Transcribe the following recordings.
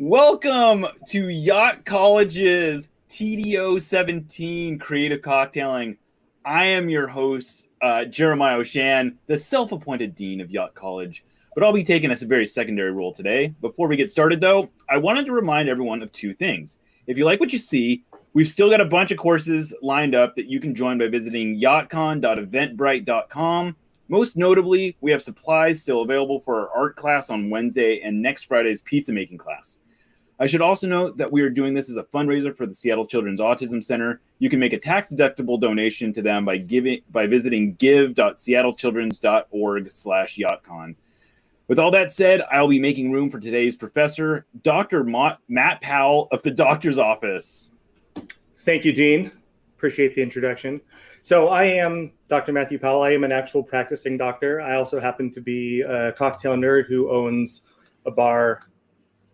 Welcome to Yacht College's TDO 17 Creative Cocktailing. I am your host, Jeremiah O'Shan, the self-appointed Dean of Yacht College, but I'll be taking a very secondary role today. Before we get started, though, I wanted to remind everyone of two things. If you like what you see, we've still got a bunch of courses lined up that you can join by visiting yachtcon.eventbrite.com. Most notably, we have supplies still available for our art class on Wednesday and next Friday's pizza making class. I should also note that we are doing this as a fundraiser for the Seattle Children's Autism Center. You can make a tax-deductible donation to them by visiting give.seattlechildrens.org/yachtcon. With all that said, I'll be making room for today's professor, Dr. Matt Powell of the doctor's office. Thank you, Dean. Appreciate the introduction. So I am Dr. Matthew Powell. I am an actual practicing doctor. I also happen to be a cocktail nerd who owns a bar.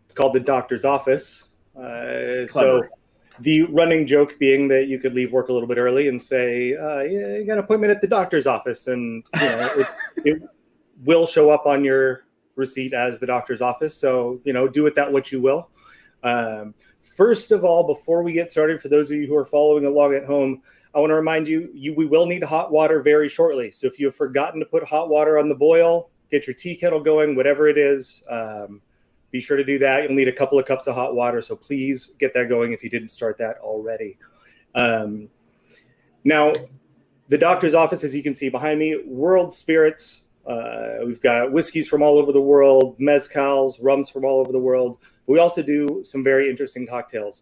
It's called the doctor's office. So the running joke being that you could leave work a little bit early and say, yeah, you got an appointment at the doctor's office. And it will show up on your receipt as the doctor's office. So, do with that what you will. First of all, before we get started, for those of you who are following along at home, I want to remind you, we will need hot water very shortly. So if you have forgotten to put hot water on the boil, get your tea kettle going, whatever it is, be sure to do that. You'll need a couple of cups of hot water. So please get that going if you didn't start that already. Now, the doctor's office, as you can see behind me, world spirits. We've got whiskeys from all over the world, mezcals, rums from all over the world. We also do some very interesting cocktails.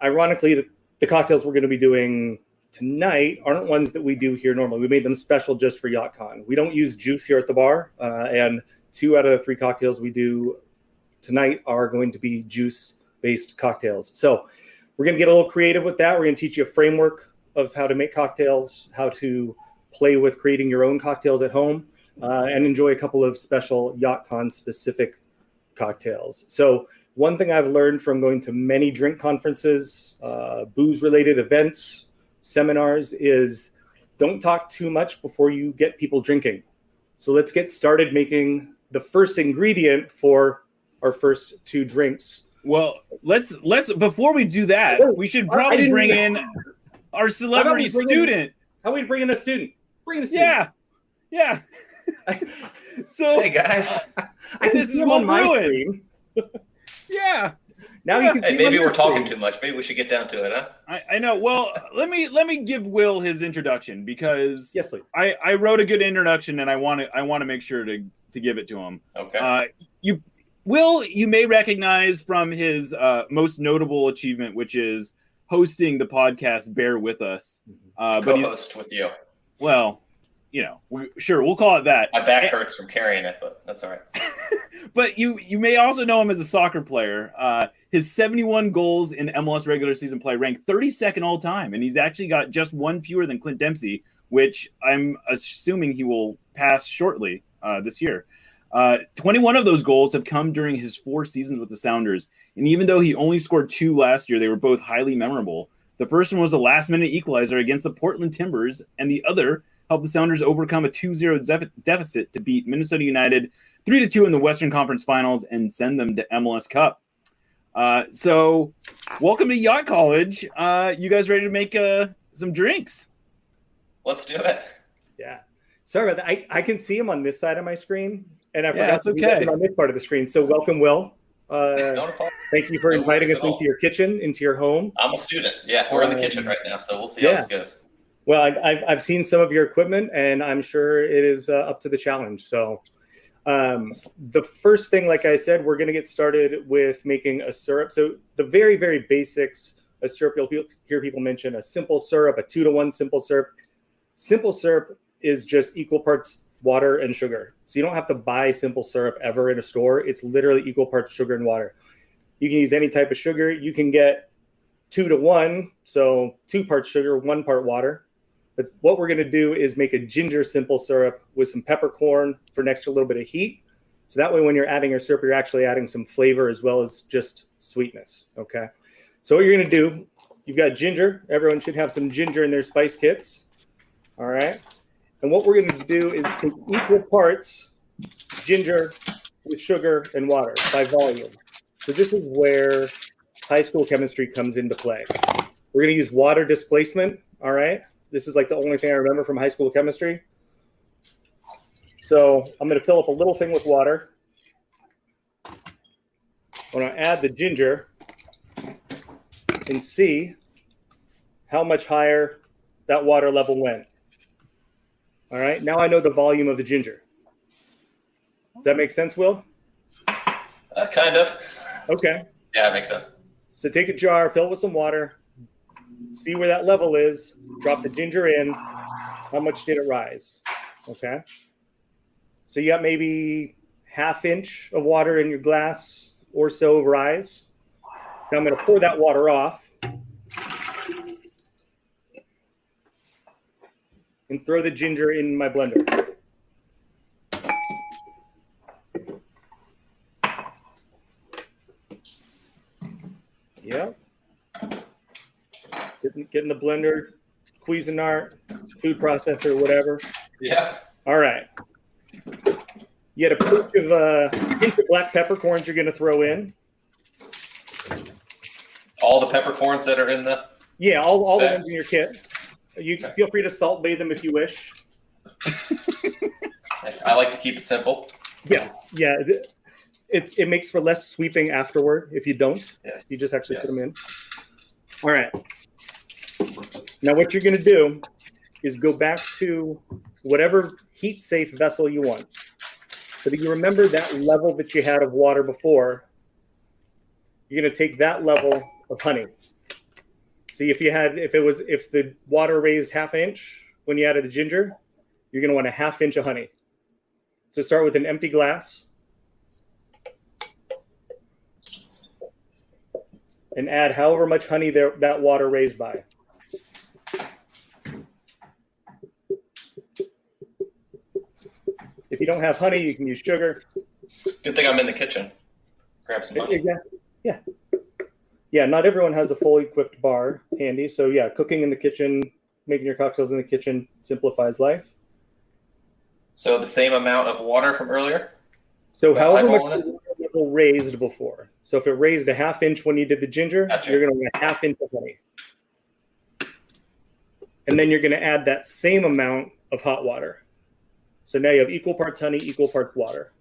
Ironically, the cocktails we're going to be doing tonight aren't ones that we do here normally. We made them special just for YachtCon. We don't use juice here at the bar, and 2 out of the 3 cocktails we do tonight are going to be juice-based cocktails. So we're going to get a little creative with that. We're going to teach you a framework of how to make cocktails, how to play with creating your own cocktails at home, and enjoy a couple of special YachtCon-specific cocktails. So one thing I've learned from going to many drink conferences, booze-related events, seminars is don't talk too much before you get people drinking. So let's get started making the first ingredient for our first 2 drinks. Well, let's before we do that, we should probably bring in our celebrity student. How about we bring in a student? Bring in a student. Yeah. So hey guys, this is Will Bruin. Yeah. Now you can. Hey, maybe we're talking too much. Maybe we should get down to it, huh? I know. Well, let me give Will his introduction because yes, please. I wrote a good introduction and I want to make sure to give it to him. Okay. Will, you may recognize from his most notable achievement, which is hosting the podcast Bear With Us. Co-host with you. Well, we'll call it that. My back hurts from carrying it, but that's all right. But you may also know him as a soccer player. His 71 goals in MLS regular season play ranked 32nd all time, and he's actually got just 1 fewer than Clint Dempsey, which I'm assuming he will pass shortly this year. 21 of those goals have come during his 4 seasons with the Sounders, and even though he only scored 2 last year, they were both highly memorable. The first one was a last-minute equalizer against the Portland Timbers, and the other helped the Sounders overcome a 2-0 deficit to beat Minnesota United 3-2 in the Western Conference Finals and send them to MLS Cup. So welcome to Yacht College. You guys ready to make some drinks? Let's do it. Yeah. Sorry about that. I can see him on this side of my screen, and I forgot to do okay. on this part of the screen. So welcome, Will. Thank you for inviting us into your kitchen, into your home. I'm a student. Yeah, we're in the kitchen right now, so we'll see how this goes. Well, I've seen some of your equipment, and I'm sure it is up to the challenge. So the first thing, like I said, we're going to get started with making a syrup. So the very, very basics of syrup, you'll hear people mention a simple syrup, a 2-to-1 simple syrup. Simple syrup is just equal parts water and sugar. So you don't have to buy simple syrup ever in a store. It's literally equal parts sugar and water. You can use any type of sugar. You can get 2-to-1, so 2 parts sugar, 1 part water. But what we're going to do is make a ginger simple syrup with some peppercorn for an extra little bit of heat. So that way when you're adding your syrup, you're actually adding some flavor as well as just sweetness, okay? So what you're going to do, you've got ginger. Everyone should have some ginger in their spice kits, all right? And what we're going to do is take equal parts ginger with sugar and water by volume. So this is where high school chemistry comes into play. We're going to use water displacement, all right? This is like the only thing I remember from high school chemistry. So I'm going to fill up a little thing with water. I'm going to add the ginger and see how much higher that water level went. All right, now I know the volume of the ginger. Does that make sense, Will? Kind of. Okay. Yeah, it makes sense. So take a jar, fill it with some water, see where that level is, drop the ginger in. How much did it rise? Okay. So you got maybe ½ inch of water in your glass or so of rise. Now I'm going to pour that water off and throw the ginger in my blender. Yep. Getting the blender, Cuisinart, food processor, whatever. Yeah. All right. You had a pinch of black peppercorns you're going to throw in. All the peppercorns that are in the... Yeah, all the ones in your kit. You feel free to salt bathe them if you wish. I like to keep it simple. Yeah. It makes for less sweeping afterward if you don't. Yes. You just actually put them in. All right. Now what you're going to do is go back to whatever heat-safe vessel you want. So that you remember that level that you had of water before, you're going to take that level of honey. See, if the water raised ½ inch when you added the ginger, you're going to want ½ inch of honey. So start with an empty glass and add however much honey that water raised by. If you don't have honey, you can use sugar. Good thing I'm in the kitchen. Grab some honey. Yeah, not everyone has a fully equipped bar handy. So yeah, cooking in the kitchen, making your cocktails in the kitchen simplifies life. So the same amount of water from earlier? So however much the level raised before. So if it raised ½ inch when you did the ginger, you're going to want ½ inch of honey. And then you're going to add that same amount of hot water. So now you have equal parts honey, equal parts water.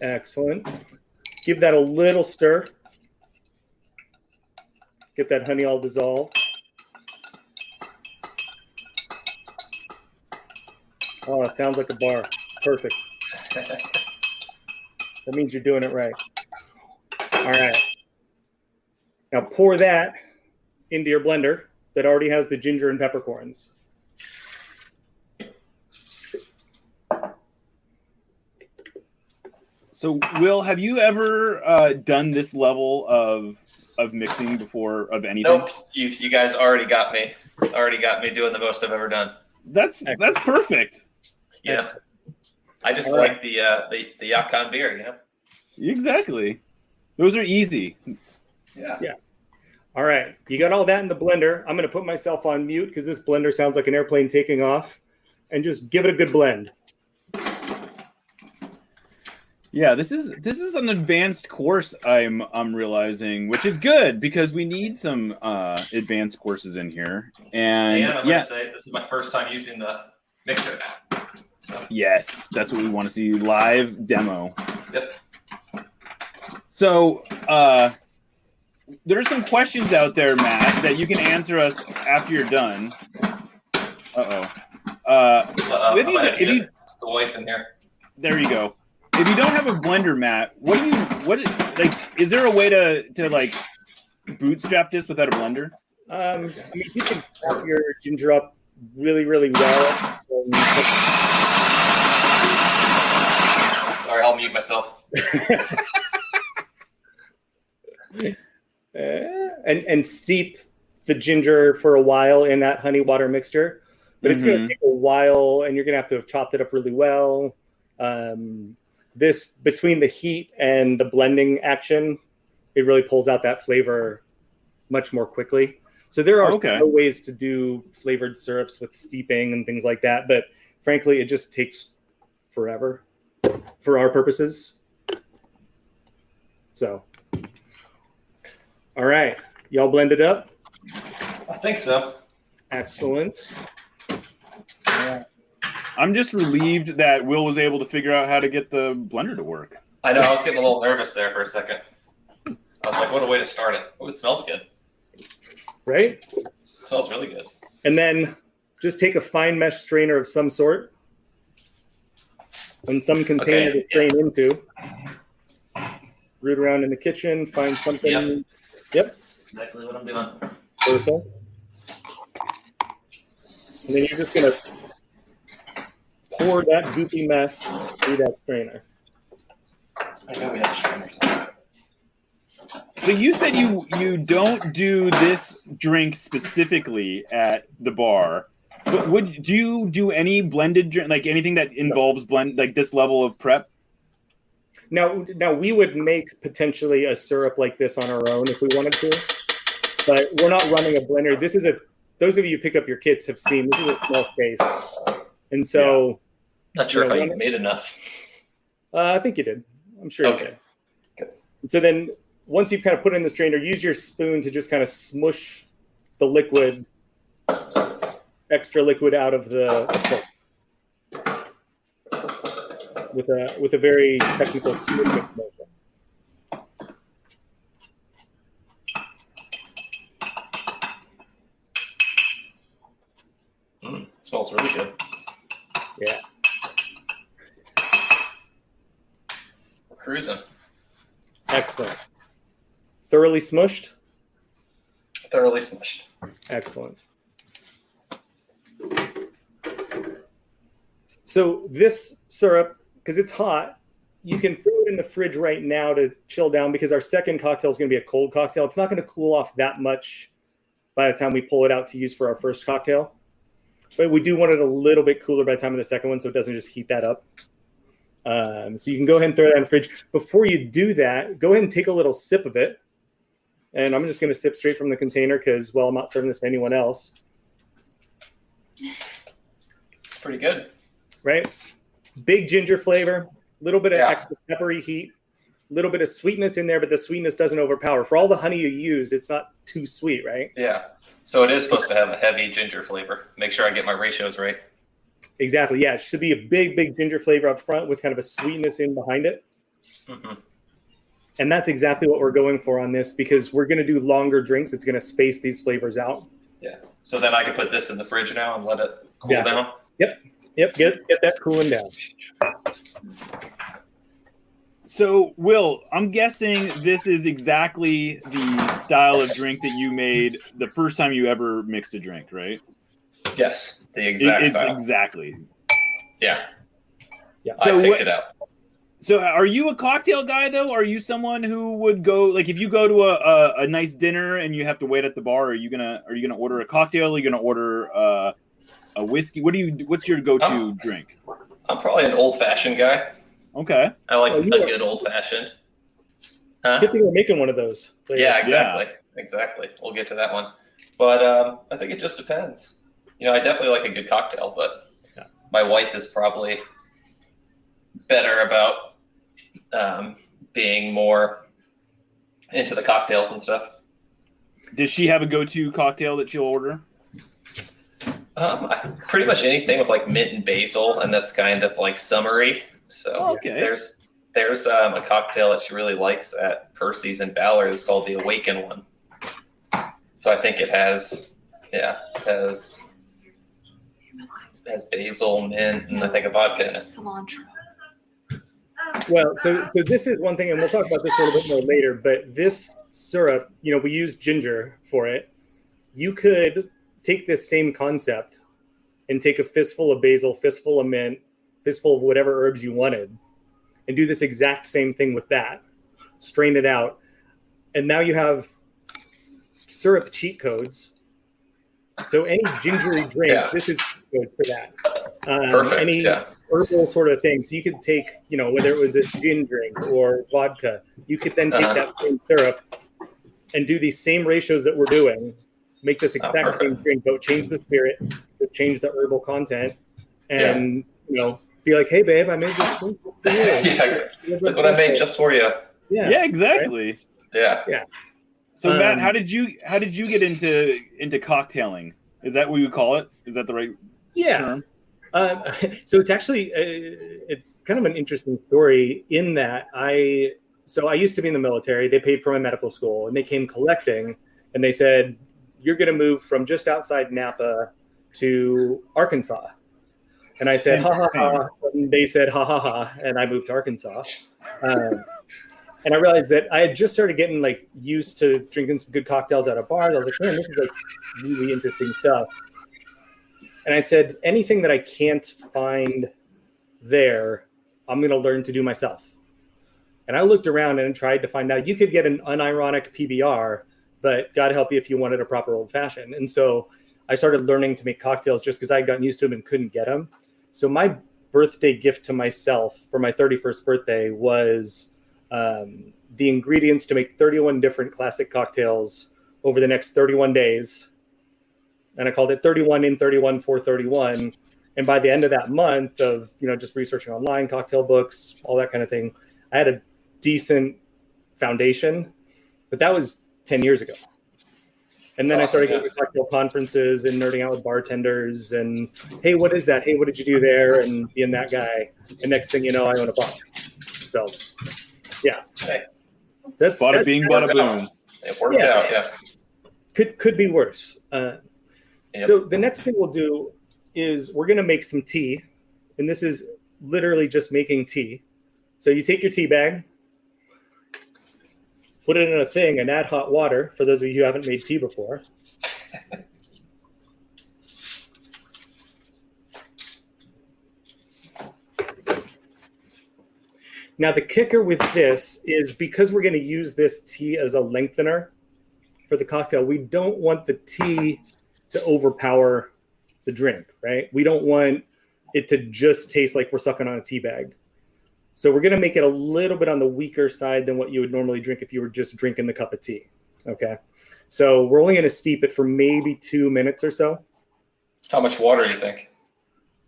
Excellent. Give that a little stir. Get that honey all dissolved. Oh, it sounds like a bar. Perfect. That means you're doing it right. All right. Now pour that into your blender that already has the ginger and peppercorns. So, Will, have you ever done this level of mixing before of anything? Nope. You guys already got me doing the most I've ever done. That's perfect. Yeah. I just like the YachtCon beer, you know? Exactly. Those are easy. Yeah. All right. You got all that in the blender. I'm going to put myself on mute because this blender sounds like an airplane taking off, and just give it a good blend. Yeah, this is an advanced course I'm realizing, which is good because we need some advanced courses in here. And I'm gonna say this is my first time using the mixer. So. Yes, that's what we want to see, live demo. Yep. So there are some questions out there, Matt, that you can answer us after you're done. The wife in there. There you go. If you don't have a blender, Matt, is there a way to like bootstrap this without a blender? I mean, you can chop your ginger up really, really well. Sorry, I'll mute myself. and steep the ginger for a while in that honey water mixture, but it's going to take a while, and you're going to have chopped it up really well. This, between the heat and the blending action, it really pulls out that flavor much more quickly. So there are Okay. no ways to do flavored syrups with steeping and things like that. But frankly, it just takes forever for our purposes. So, all right. Y'all blended up? I think so. Excellent. I'm just relieved that Will was able to figure out how to get the blender to work. I know. I was getting a little nervous there for a second. I was like, what a way to start it. Oh, it smells good. Right? It smells really good. And then just take a fine mesh strainer of some sort and some container to strain into. Root around in the kitchen, find something. Yep. That's exactly what I'm doing. Perfect. And then you're just going to pour that goopy mess through that strainer. I know we have strainers. So you said you don't do this drink specifically at the bar, but do you do any blended drink, like anything that involves blend, like this level of prep? Now we would make potentially a syrup like this on our own if we wanted to, but we're not running a blender. This is those of you who picked up your kits have seen, this is a small case. And so... Not sure if I made enough. I think you did. I'm sure you did. Good. So then once you've kind of put it in the strainer, use your spoon to just kind of smush the liquid, extra liquid out of the pulp with a very technical smoothing motion. It smells really good. Yeah. We're cruising. Excellent. Thoroughly smushed? Thoroughly smushed. Excellent. So this syrup, because it's hot, you can throw it in the fridge right now to chill down because our second cocktail is going to be a cold cocktail. It's not going to cool off that much by the time we pull it out to use for our first cocktail. But we do want it a little bit cooler by the time of the second one so it doesn't just heat that up. So you can go ahead and throw that in the fridge. Before you do that, go ahead and take a little sip of it. And I'm just going to sip straight from the container because, well, I'm not serving this to anyone else. It's pretty good. Right? Big ginger flavor, a little bit of extra peppery heat, a little bit of sweetness in there, but the sweetness doesn't overpower. For all the honey you used, it's not too sweet, right? Yeah. So it is supposed to have a heavy ginger flavor. Make sure I get my ratios right. Exactly. Yeah, it should be a big, big ginger flavor up front with kind of a sweetness in behind it. Mm-hmm. And that's exactly what we're going for on this because we're going to do longer drinks. It's going to space these flavors out. Yeah. So then I can put this in the fridge now and let it cool down? Yep. Get that cooling down. So, Will, I'm guessing this is exactly the style of drink that you made the first time you ever mixed a drink, right? Yes, the exact style. Exactly. Yeah. So I picked it out. So are you a cocktail guy, though? Are you someone who would go, like, if you go to a nice dinner and you have to wait at the bar, are you gonna order a cocktail? Are you gonna order a whiskey? What's your go-to drink? I'm probably an old-fashioned guy. Okay. I like a good old-fashioned. Huh? Good thing we're making one of those. Yeah, exactly. Yeah. Exactly. We'll get to that one. But I think it just depends. I definitely like a good cocktail, but my wife is probably better about being more into the cocktails and stuff. Does she have a go-to cocktail that she'll order? Pretty much anything with like mint and basil, and that's kind of like summery. So there's a cocktail that she really likes at Percy's in Ballard. It's called the Awaken one. So I think it has basil, mint, and I think a vodka in it. Cilantro. Well, so this is one thing, and we'll talk about this a little bit more later, but this syrup, we use ginger for it. You could take this same concept and take a fistful of basil, fistful of mint, fistful of whatever herbs you wanted, and do this exact same thing with that. Strain it out. And now you have syrup cheat codes. So any gingery drink, this is good for that. Perfect. Any herbal sort of thing. So you could take, whether it was a gin drink or vodka, you could then take that same syrup and do these same ratios that we're doing, make this exact same drink, but change the spirit, change the herbal content, and be like, hey babe, I made this drink for you. Look what I made just for you. Yeah, exactly. Right? Yeah. So Matt, how did you get into cocktailing? Is that what you call it? Is that the right term? So it's actually it's kind of an interesting story in that I used to be in the military. They paid for my medical school, and they came collecting, and they said, you're going to move from just outside Napa to Arkansas. And I said, ha, ha, ha. And they said, ha, ha, ha. And I moved to Arkansas. And I realized that I had just started getting like used to drinking some good cocktails out of bars. I was like, man, this is like really interesting stuff. And I said, anything that I can't find there, I'm going to learn to do myself. And I looked around and tried to find out, you could get an unironic PBR, but God help you if you wanted a proper old fashioned. And so I started learning to make cocktails just because I had gotten used to them and couldn't get them. So my birthday gift to myself for my 31st birthday was the ingredients to make 31 different classic cocktails over the next 31 days. And I called it 31 in 31 for 31. And by the end of that month of, just researching online, cocktail books, all that kind of thing, I had a decent foundation, but that was 10 years ago. And then I started going to cocktail conferences and nerding out with bartenders and, hey, what is that? Hey, what did you do there? And being that guy. And next thing you know, I own a bar. So, yeah. Hey. That's bada bing, bada boom. It worked out, yeah. Could be worse. So the next thing we'll do is we're going to make some tea. And this is literally just making tea. So you take your tea bag, put it in a thing and add hot water for those of you who haven't made tea before. Now the kicker with this is because we're going to use this tea as a lengthener for the cocktail, we don't want the tea to overpower the drink, right? We don't want it to just taste like we're sucking on a tea bag. So we're going to make it a little bit on the weaker side than what you would normally drink if you were just drinking the cup of tea. Okay. So we're only going to steep it for maybe 2 minutes or so. How much water do you think?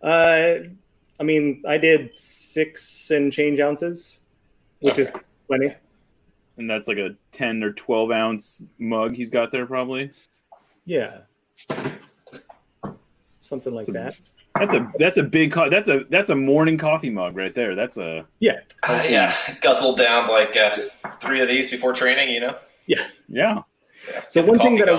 I mean, I did 6 and change ounces, which is plenty. And that's like a 10 or 12 ounce mug he's got there probably. Yeah. Something like that. That's a big that's a morning coffee mug right there. That's a guzzled down like 3 of these before training, Yeah. So one thing that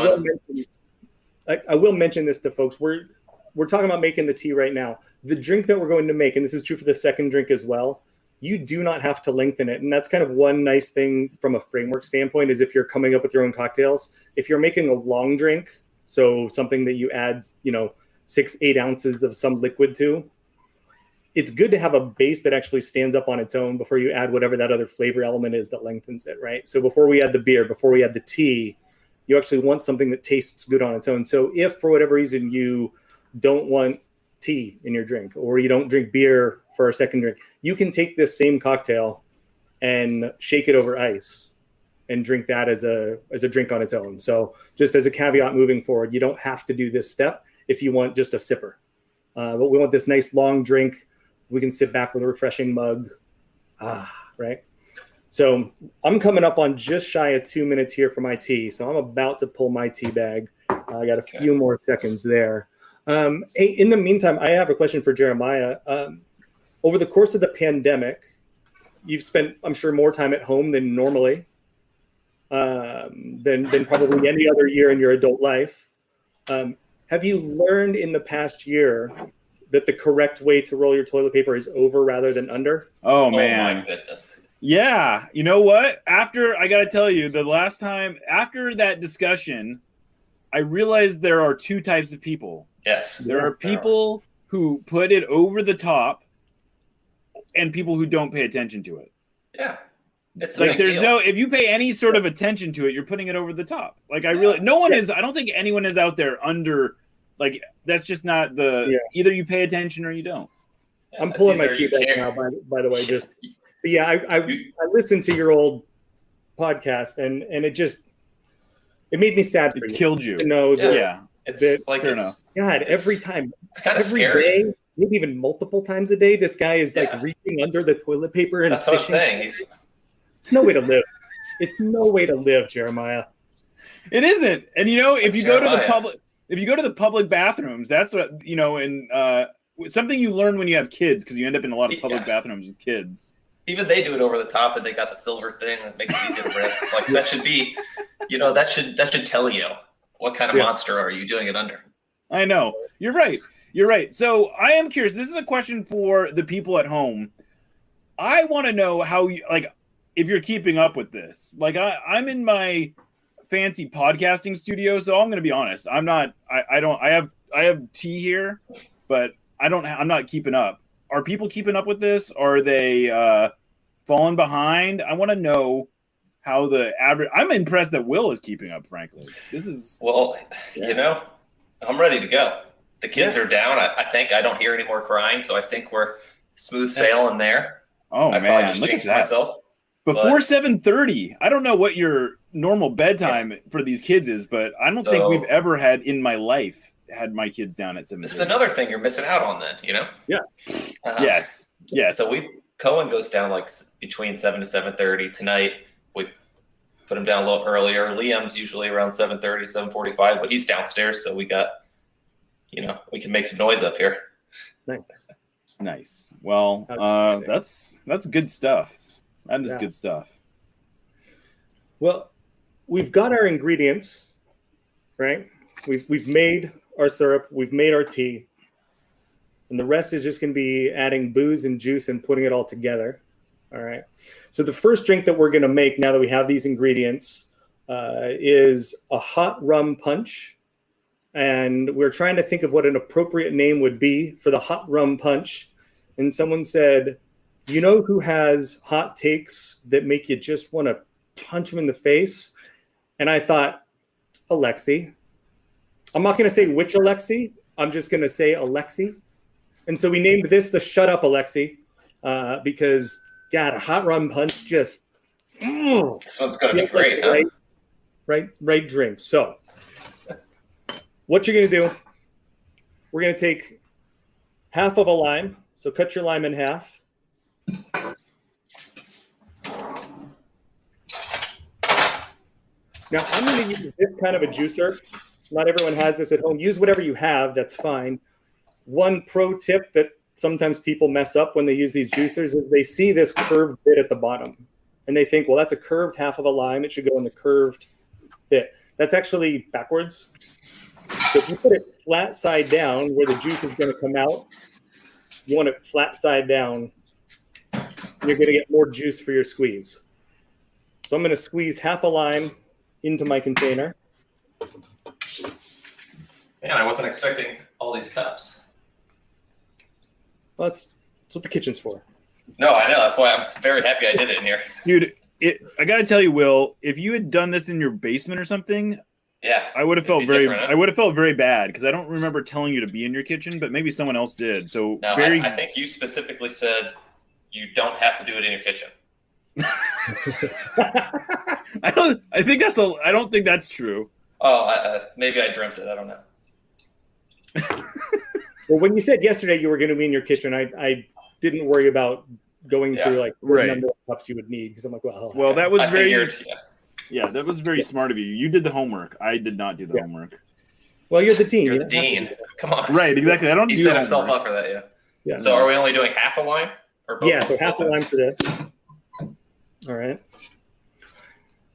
I will mention this to folks. We're talking about making the tea right now. The drink that we're going to make, and this is true for the second drink as well, you do not have to lengthen it. And that's kind of one nice thing from a framework standpoint is if you're coming up with your own cocktails, if you're making a long drink, so something that you add, 6-8 ounces of some liquid to, it's good to have a base that actually stands up on its own before you add whatever that other flavor element is that lengthens it, right? So before we add the beer, before we add the tea, you actually want something that tastes good on its own. So if for whatever reason you don't want tea in your drink or you don't drink beer for a second drink, you can take this same cocktail and shake it over ice and drink that as a drink on its own. So just as a caveat moving forward, you don't have to do this step if you want just a sipper. But we want this nice long drink. We can sit back with a refreshing mug. Right? So I'm coming up on just shy of 2 minutes here for my tea. So I'm about to pull my tea bag. I got a few more seconds there. Hey, in the meantime, I have a question for Jeremiah. Over the course of the pandemic, you've spent, I'm sure, more time at home than normally, than probably any other year in your adult life. Have you learned in the past year that the correct way to roll your toilet paper is over rather than under? Oh man. Oh my goodness. Yeah. You know what? I got to tell you, the last time, after that discussion, I realized there are 2 types of people. Yes. There are people who put it over the top and people who don't pay attention to it. Yeah. It's like there's no, if you pay any sort of attention to it, you're putting it over the top. Like I don't think anyone is out there under, like, that's just not either you pay attention or you don't. Yeah, I'm pulling my tea back now, by the way, I listened to your old podcast and it just, it made me sad for It you killed you. to know that. Yeah. It's That- like Fair it's, enough. God, It's- every time, it's kind of every scary. day, maybe even multiple times a day, this guy is like Yeah. reaching under the toilet paper and That's what I'm fishing. saying. It's no way to live. It's no way to live, Jeremiah. It isn't. And if you go to the Jeremiah. public bathrooms, that's what and something you learn when you have kids, because you end up in a lot of public bathrooms with kids. Even they do it over the top, and they got the silver thing that makes it easy to rip. Like that should be, that should tell you what kind of monster are you doing it under. I know. You're right. So I am curious. This is a question for the people at home. I want to know how you if you're keeping up with this. Like I'm in my fancy podcasting studio, so I'm going to be honest. I'm not. I have tea here, but I'm not keeping up. Are people keeping up with this? Are they falling behind? I want to know how the average. I'm impressed that Will is keeping up. Frankly, this is I'm ready to go. The kids are down. I think I don't hear any more crying, so I think we're smooth sailing there. Oh I man, probably just look at jinxed that. myself. Before 7:30. I don't know what your normal bedtime for these kids is, but I don't think we've ever had in my life had my kids down at 7:30. This is another thing you're missing out on then, Yeah. Yes. So Cohen goes down like between 7 to 7:30 tonight. We put him down a little earlier. Liam's usually around 7:30, 7:45, but he's downstairs, so we got, we can make some noise up here. Nice. Well, that's good stuff. That is good stuff. Well, we've got our ingredients, right? We've made our syrup, we've made our tea, and the rest is just going to be adding booze and juice and putting it all together. All right. So the first drink that we're going to make now that we have these ingredients is a hot rum punch, and we're trying to think of what an appropriate name would be for the hot rum punch. And someone said, "You know who has hot takes that make you just want to punch him in the face?" And I thought, Alexi. I'm not going to say which Alexi. I'm just going to say Alexi. And so we named this the Shut Up Alexi because, God, a hot rum punch just... This one's going to be great, huh? Right drink. So what you're going to do, we're going to take half of a lime. So cut your lime in half. Now, I'm going to use this kind of a juicer. Not everyone has this at home. Use whatever you have. That's fine. One pro tip that sometimes people mess up when they use these juicers is they see this curved bit at the bottom. And they think, well, that's a curved half of a lime. It should go in the curved bit. That's actually backwards. So if you put it flat side down where the juice is going to come out, you want it flat side down. You're going to get more juice for your squeeze. So I'm going to squeeze half a lime into my container. Man, I wasn't expecting all these cups. Well, that's what the kitchen's for. No, I know. That's why I'm very happy I did it in here. Dude, I got to tell you, Will, if you had done this in your basement or something, I would have felt very bad because I don't remember telling you to be in your kitchen, but maybe someone else did. So no, I think you specifically said you don't have to do it in your kitchen. I don't think that's true. Oh, maybe I dreamt it. I don't know. Well, when you said yesterday you were going to be in your kitchen, I didn't worry about going through like the number of cups you would need because I'm like, well, that was that was very smart of you. You did the homework. I did not do the homework. Well, you're the dean. You're the dean. Come on. Right, exactly. I don't. He set himself up for that. Yeah. So are we only doing half a lime? Or both? Yeah. So half a lime for this. All right.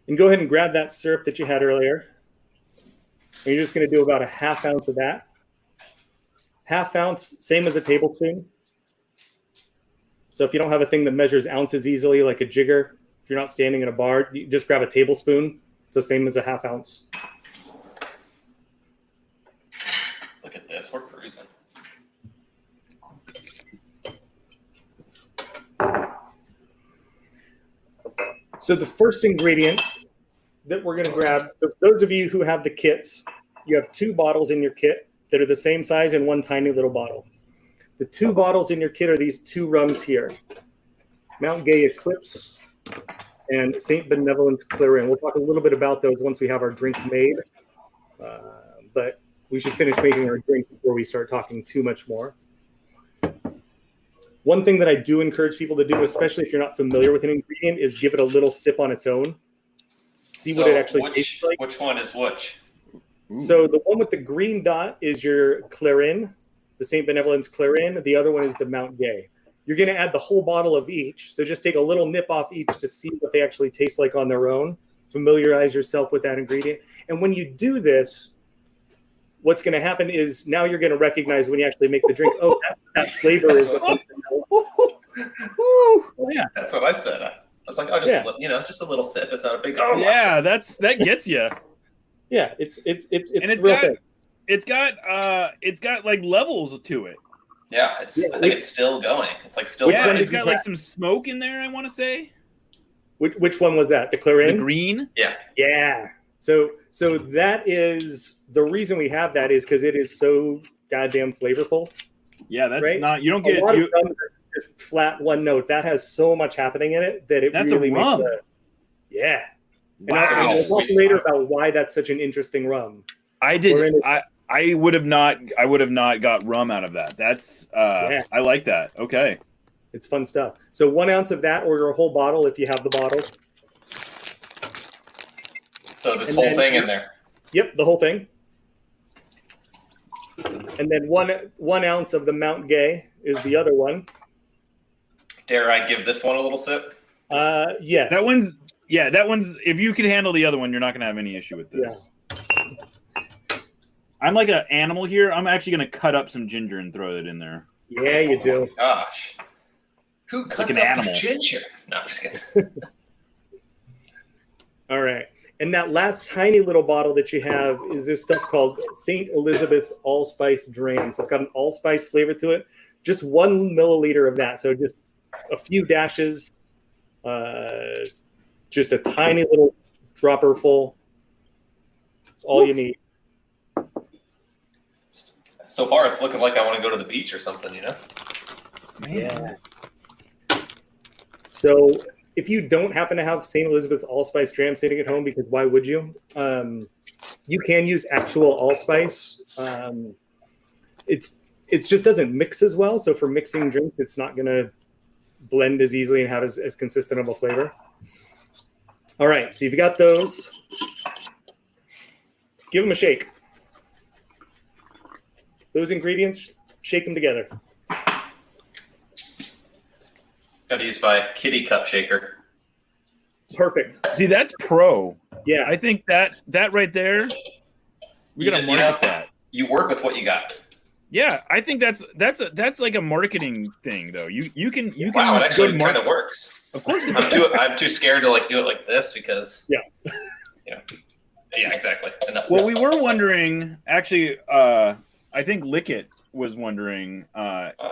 And go ahead and grab that syrup that you had earlier. And you're just going to do about a half ounce of that. Half ounce, same as a tablespoon. So if you don't have a thing that measures ounces easily, like a jigger, if you're not standing in a bar, you just grab a tablespoon. It's the same as a half ounce. Look at this. We're cruising. So the first ingredient that we're going to grab, so those of you who have the kits, you have 2 bottles in your kit that are the same size in one tiny little bottle. The 2 bottles in your kit are these 2 rums here. Mount Gay Eclipse and St. Benevolence Clear In. We'll talk a little bit about those once we have our drink made, but we should finish making our drink before we start talking too much more. One thing that I do encourage people to do, especially if you're not familiar with an ingredient, is give it a little sip on its own. See what it actually tastes like. Which one is which? Ooh. So the one with the green dot is your Clarin, the St. Benevolence Clarin. The other one is the Mount Gay. You're going to add the whole bottle of each. So just take a little nip off each to see what they actually taste like on their own. Familiarize yourself with that ingredient. And when you do this, what's going to happen is now you're going to recognize when you actually make the drink, oh, that flavor is what's Oh, yeah. That's what I said. I was like, oh, just a little sip. It's not a big. Oh, yeah, that gets you. Yeah, it's And it's real got thing. it's got like levels to it. Yeah, I think it's still going. It's like still. Yeah, one it's did you got like try? some smoke in there. I want to say Which one was that? The Clarin? the green. Yeah. Yeah. So that is the reason we have that is because it is so goddamn flavorful. Yeah, that's Right? not. You don't A get. lot You, of rums are just flat one note. That has so much happening in it that it That's a really rum. makes yeah. And wow. we'll talk later about why that's such an interesting rum. I We're did. in I would have not. I would have not got rum out of that. That's. Yeah. I like that. Okay. It's fun stuff. So 1 ounce of that, or a whole bottle if you have the bottle. So this And whole then- thing in there. Yep, the whole thing. And then one ounce of the Mount Gay is the other one. Dare I give this one a little sip? Yes. That one's. Yeah, that one's. If you can handle the other one, you're not gonna have any issue with this. I'm like an animal here. I'm actually gonna cut up some ginger and throw it in there. Yeah, you do. Gosh. Who cuts an up animal. the ginger? No, I'm just kidding. All right. And that last tiny little bottle that you have is this stuff called St. Elizabeth's Allspice Dram. So it's got an allspice flavor to it. Just 1 milliliter of that. So just a few dashes, just a tiny little dropper full. That's all you need. So far, it's looking like I want to go to the beach or something, you know? Yeah. So if you don't happen to have St. Elizabeth's Allspice Dram sitting at home, because why would you? You can use actual allspice. It's just doesn't mix as well. So for mixing drinks, it's not going to blend as easily and have as consistent of a flavor. All right. So you've got those. Give them a shake. Those ingredients, shake them together. Got to use my kitty cup shaker. Perfect. See, that's pro. Yeah. I think that right there, we're gonna market that. You work with what you got. Yeah, I think that's like a marketing thing, though. You can Wow, it go actually to kind of works. Of course, it does. I'm too scared to like do it like this because Yeah. Yeah, exactly. Enough. Well, we were wondering, actually, I think Lickett was wondering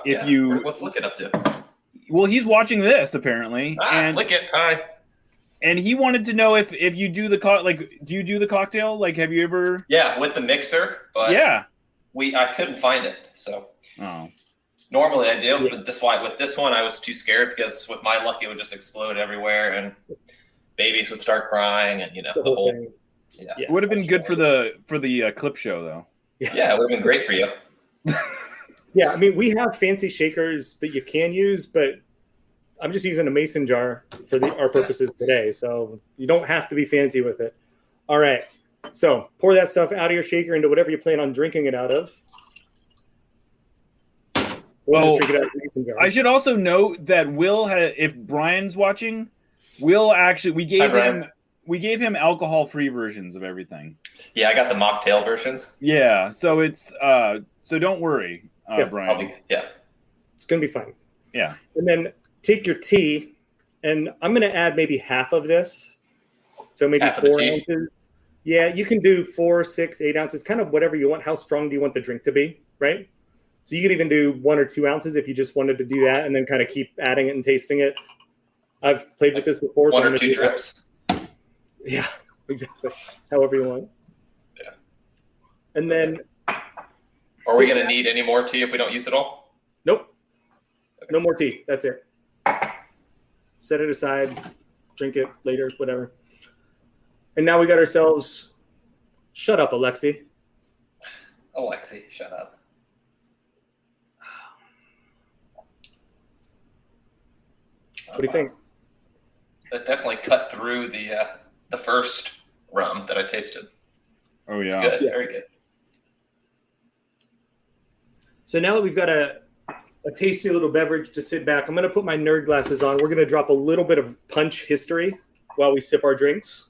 if you. What's Lickett up to? Well, he's watching this apparently, and Lickett, hi. and he wanted to know if you do the do you do the cocktail? Like, have you ever? Yeah, with the mixer, but Yeah. I couldn't find it, so. Oh. Normally I do, but with this one I was too scared because with my luck it would just explode everywhere and babies would start crying and the whole thing. yeah. It would have been good for the clip show though. Yeah, it would have been great for you. Yeah, I mean, we have fancy shakers that you can use, but I'm just using a mason jar for our purposes today, so you don't have to be fancy with it. All right, so pour that stuff out of your shaker into whatever you plan on drinking it out of. Or just drink it out of the mason jar. I should also note that Will if Brian's watching, Will actually we gave him alcohol-free versions of everything. Yeah, I got the mocktail versions. Yeah, so it's so don't worry, Brian. It's gonna be fine. Yeah, and then take your tea, and I'm gonna add maybe half of this, so maybe 4 ounces. Yeah, you can do 4, 6, 8 ounces, kind of whatever you want. How strong do you want the drink to be, right? So you could even do 1 or 2 ounces if you just wanted to do that, and then kind of keep adding it and tasting it. I've played with this before. 1 or 2 drips. Yeah, exactly. However you want. Yeah. And then. Are we going to need any more tea if we don't use it all? Nope. Okay. No more tea. That's it. Set it aside. drink it later, whatever. And now we got ourselves, shut up, Alexi. Alexi, shut up. What do you think? That definitely cut through the first rum that I tasted. Oh yeah, it's good, very good. So now that we've got a tasty little beverage to sit back, I'm going to put my nerd glasses on. We're going to drop a little bit of punch history while we sip our drinks.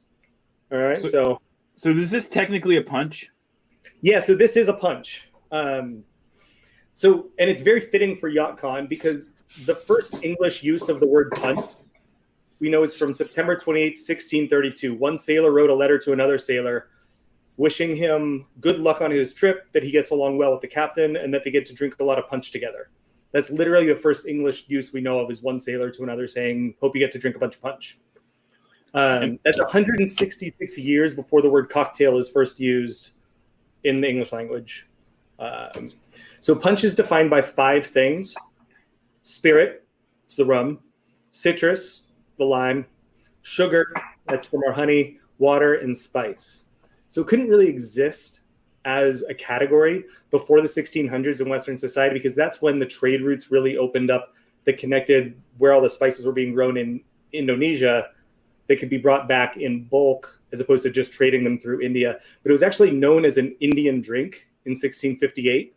All right. So is this technically a punch? Yeah. So this is a punch. And it's very fitting for YachtCon because the first English use of the word punch we know is from September 28, 1632. One sailor wrote a letter to another sailor wishing him good luck on his trip, that he gets along well with the captain, and that they get to drink a lot of punch together. That's literally the first English use we know of, is one sailor to another saying, hope you get to drink a bunch of punch. That's 166 years before the word cocktail is first used in the English language. So punch is defined by 5 things. Spirit, it's the rum. Citrus, the lime. Sugar, that's from our honey. Water, and spice. So it couldn't really exist as a category before the 1600s in Western society, because that's when the trade routes really opened up that connected where all the spices were being grown in Indonesia. They could be brought back in bulk as opposed to just trading them through India. But it was actually known as an Indian drink in 1658.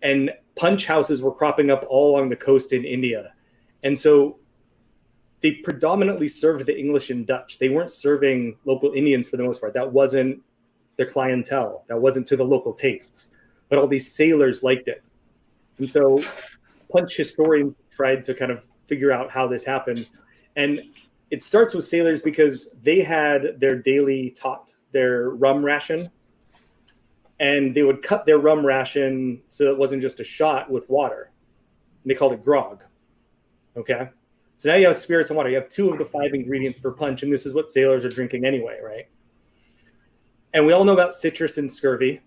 And punch houses were cropping up all along the coast in India. And so they predominantly served the English and Dutch. They weren't serving local Indians for the most part. That wasn't their clientele. That wasn't to the local tastes. But all these sailors liked it. And so punch historians tried to kind of figure out how this happened. And it starts with sailors because they had their daily tot, their rum ration. And they would cut their rum ration so it wasn't just a shot with water. And they called it grog. Okay? So now you have spirits and water. You have 2 of the 5 ingredients for punch, and this is what sailors are drinking anyway, right? And we all know about citrus and scurvy,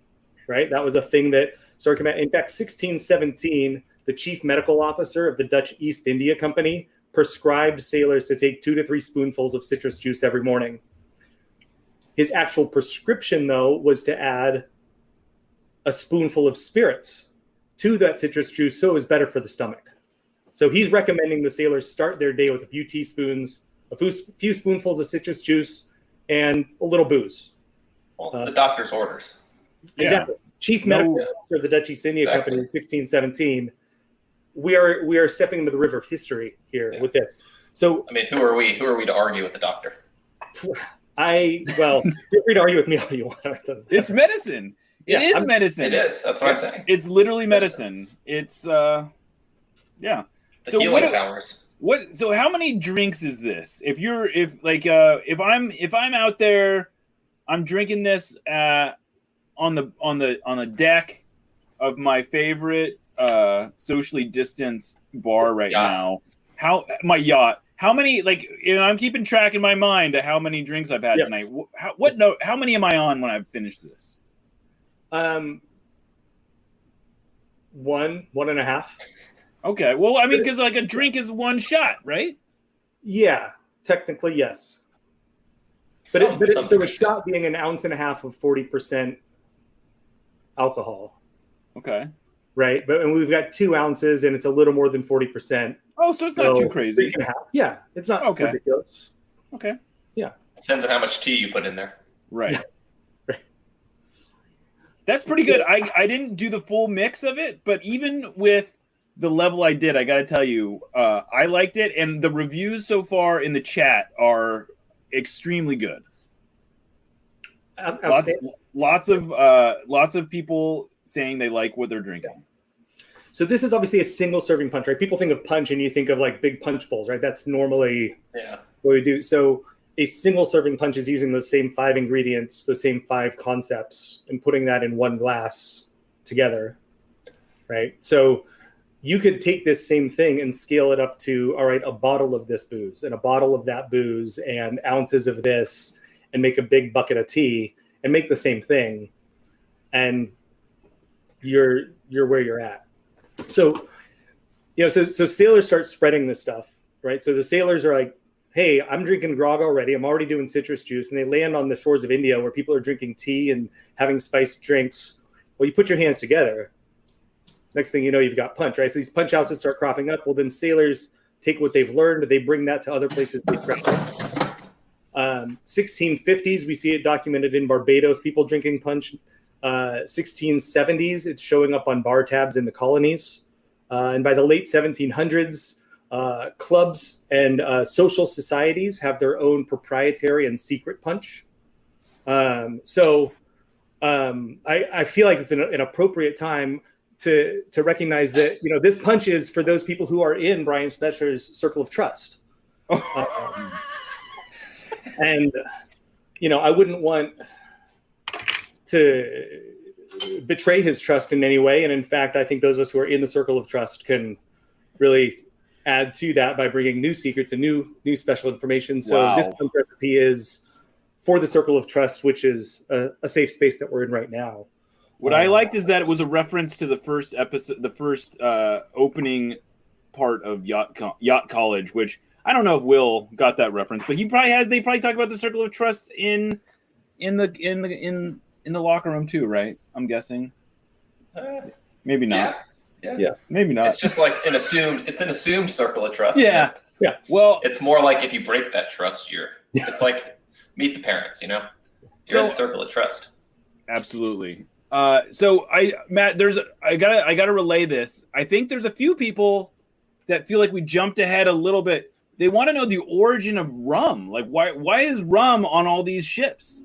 right? That was a thing that started coming out. In fact, 1617, the chief medical officer of the Dutch East India Company prescribed sailors to take 2 to 3 spoonfuls of citrus juice every morning. His actual prescription, though, was to add a spoonful of spirits to that citrus juice so it was better for the stomach. So he's recommending the sailors start their day with a few teaspoons, a few spoonfuls of citrus juice, and a little booze. Well, it's the doctor's orders. Exactly. Yeah. Chief medical officer of the Dutch East India Company in 1617. We are stepping into the river of history here with this. So I mean, who are we? Who are we to argue with the doctor? Feel free to argue with me all you want. It's medicine. It is medicine. It is. That's what I'm saying. It's literally medicine. It's yeah. So healing powers. So how many drinks is this? If I'm out there, I'm drinking this on the deck of my favorite socially distanced bar right now. My yacht. How many, I'm keeping track in my mind of how many drinks I've had tonight. How many am I on when I've finished this? 1, 1.5. Okay. Well, I mean, because a drink is 1 shot, right? Yeah, technically yes. But a shot being 1.5 ounces of 40% alcohol. Okay. Right, and we've got 2 ounces, and it's a little more than 40%. Oh, so it's not too crazy. 3.5. Yeah, it's not ridiculous. Okay. Yeah. Depends on how much tea you put in there. Right. Yeah. Right. That's pretty good. I didn't do the full mix of it, but even with the level I did, I got to tell you, I liked it, and the reviews so far in the chat are extremely good. Lots of people saying they like what they're drinking. So this is obviously a single serving punch, right? People think of punch and you think of big punch bowls, right? That's normally what we do. So a single serving punch is using those same 5 ingredients, those same 5 concepts, and putting that in 1 glass together, right? So you could take this same thing and scale it up to, all right, a bottle of this booze and a bottle of that booze and ounces of this, and make a big bucket of tea and make the same thing. And you're where you're at. So, so sailors start spreading this stuff, right? So the sailors are hey, I'm drinking grog already. I'm already doing citrus juice. And they land on the shores of India where people are drinking tea and having spiced drinks. Well, you put your hands together. Next thing you know, you've got punch, right? So these punch houses start cropping up. Well, then sailors take what they've learned. They bring that to other places. They travel. 1650s, we see it documented in Barbados, people drinking punch. 1670s, it's showing up on bar tabs in the colonies. And by the late 1700s, clubs and social societies have their own proprietary and secret punch. So I feel like it's an appropriate time to recognize that, you know, this punch is for those people who are in Brian Stetcher's circle of trust. And, you know, I wouldn't want to betray his trust in any way. And in fact, I think those of us who are in the circle of trust can really add to that by bringing new secrets and new special information. So this recipe is for the circle of trust, which is a safe space that we're in right now. What I liked is that it was a reference to the first episode, the first opening part of YachtCollege, which I don't know if Will got that reference, but he probably has. They probably talk about the circle of trust in the locker room too, right? I'm guessing. Maybe not. Yeah. Maybe not. It's just like an assumed circle of trust. Yeah. Yeah. Well, it's more like if you break that trust, it's like meet the parents, you know? You're in the circle of trust. Absolutely. So Matt, I gotta relay this. I think there's a few people that feel like we jumped ahead a little bit. They want to know the origin of rum. Like why is rum on all these ships?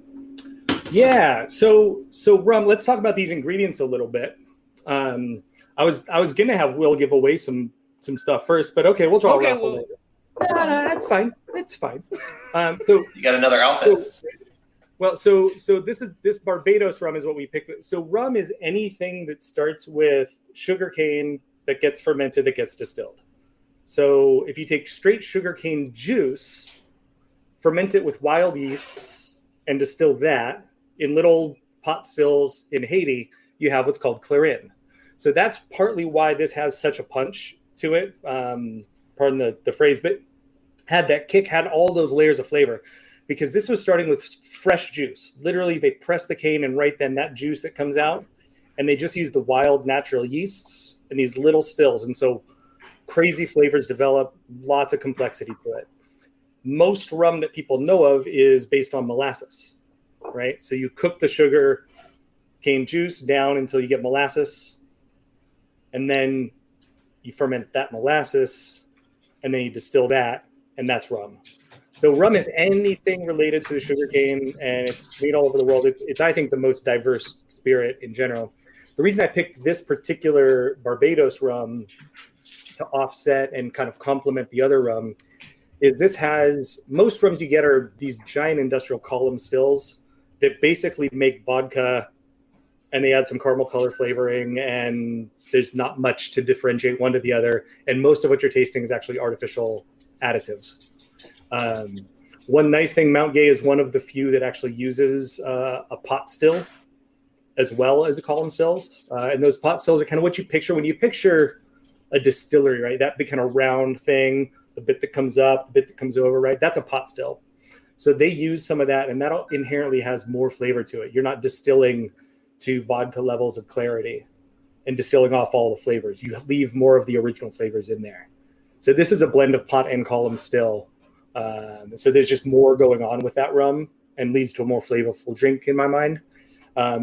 Yeah. So rum, let's talk about these ingredients a little bit. I was gonna have Will give away some stuff first, but okay, we'll draw a raffle later. No, that's fine. It's fine. So you got another outfit. So this Barbados rum is what we picked. So rum is anything that starts with sugarcane that gets fermented, that gets distilled. So if you take straight sugarcane juice, ferment it with wild yeasts, and distill that in little pot stills in Haiti, you have what's called clarin. So that's partly why this has such a punch to it. Pardon the phrase, but had all those layers of flavor, because this was starting with fresh juice. Literally, they press the cane, and right then that juice that comes out, and they just use the wild natural yeasts and these little stills. And so crazy flavors develop, lots of complexity to it. Most rum that people know of is based on molasses, right? So you cook the sugar cane juice down until you get molasses, and then you ferment that molasses, and then you distill that, and that's rum. So rum is anything related to the sugarcane, and it's made all over the world. It's I think the most diverse spirit in general. The reason I picked this particular Barbados rum to offset and kind of complement the other rum is this has, most rums you get are these giant industrial column stills that basically make vodka, and they add some caramel color flavoring, and there's not much to differentiate one to the other. And most of what you're tasting is actually artificial additives. One nice thing, Mount Gay is one of the few that actually uses a pot still as well as the column stills. And those pot stills are kind of what you picture when you picture a distillery, right? That big kind of round thing, the bit that comes up, the bit that comes over, right? That's a pot still. So they use some of that, and that inherently has more flavor to it. You're not distilling to vodka levels of clarity and distilling off all the flavors. You leave more of the original flavors in there. So this is a blend of pot and column still. So there's just more going on with that rum, and leads to a more flavorful drink in my mind.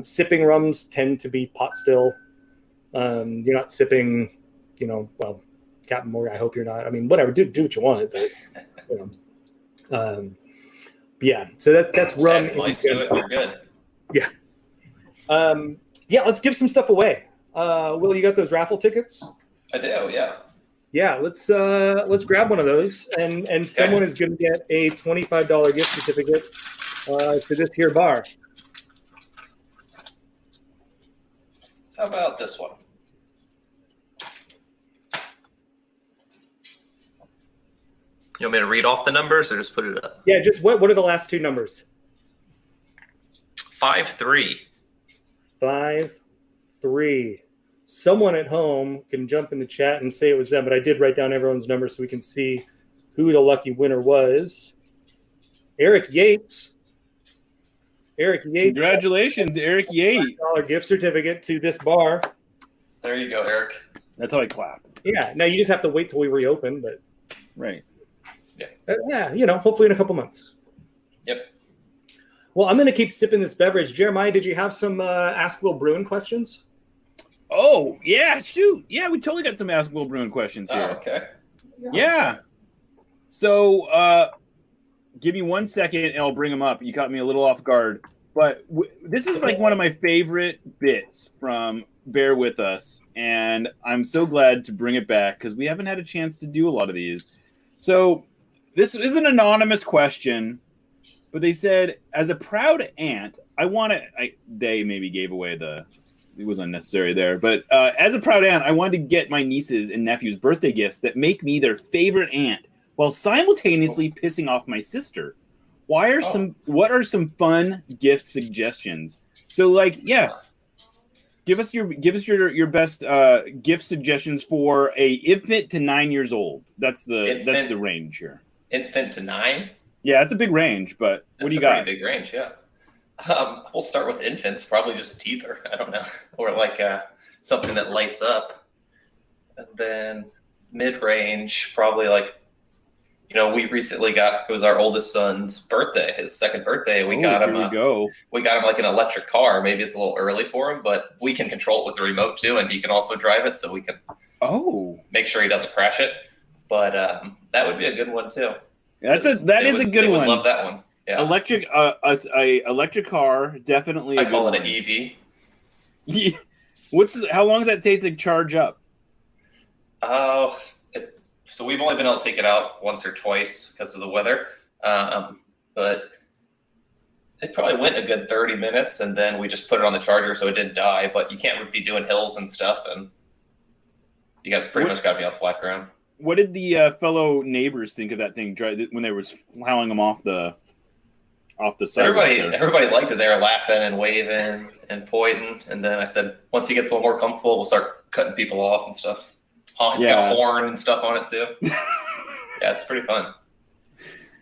Sipping rums tend to be pot still. You're not sipping, well, Captain Morgan, I hope you're not. I mean, whatever, do what you want. But, yeah, so that's rum. You're good. Yeah. Let's give some stuff away. Will, you got those raffle tickets? I do, yeah. Yeah, let's grab one of those, and someone is going to get a $25 gift certificate to this here bar. How about this one? You want me to read off the numbers or just put it up? Yeah, just what are the last two numbers? 5-3. 5-3. Someone at home can jump in the chat and say it was them, but I did write down everyone's numbers so we can see who the lucky winner was. Eric Yates. Eric Yates. Congratulations, Eric Yates. $5 gift certificate to this bar. There you go, Eric. That's how I clap. Yeah. Now you just have to wait till we reopen, but Right. yeah, hopefully in a couple months. Yep. Well, I'm going to keep sipping this beverage. Jeremiah, did you have some Ask Will Bruin questions? Oh, yeah, shoot. Yeah, we totally got some Ask Will Bruin questions here. Oh, okay. Yeah. So, give me 1 second and I'll bring them up. You caught me a little off guard. But this is like one of my favorite bits from Bear With Us. And I'm so glad to bring it back because we haven't had a chance to do a lot of these. So this is an anonymous question, but they said, as a proud aunt, they maybe gave away it was unnecessary there. But as a proud aunt, I wanted to get my nieces and nephews birthday gifts that make me their favorite aunt while simultaneously pissing off my sister. What are some fun gift suggestions? So give us your best gift suggestions for a infant to 9 years old. That's the range here. Infant to 9? Yeah, it's a big range, but what do you got? Pretty big range, yeah. We'll start with infants, probably just a teether. I don't know, or like something that lights up. And then mid-range, probably like, we recently it was our oldest son's birthday, his second birthday. We got him like an electric car. Maybe it's a little early for him, but we can control it with the remote too, and he can also drive it, so we can make sure he doesn't crash it. But that would be a good one too. That is a good one. Love that one. Yeah. Electric, electric car, definitely. I call it an EV. Yeah. How long does that take to charge up? So we've only been able to take it out once or twice because of the weather. But it probably went a good 30 minutes, and then we just put it on the charger so it didn't die. But you can't be doing hills and stuff, and you guys pretty much got to be on flat ground. What did the fellow neighbors think of that thing when they were plowing them off the side? Everybody liked it. They were laughing and waving and pointing. And then I said, once he gets a little more comfortable, we'll start cutting people off and stuff. Oh, it's got a horn and stuff on it too. Yeah, it's pretty fun.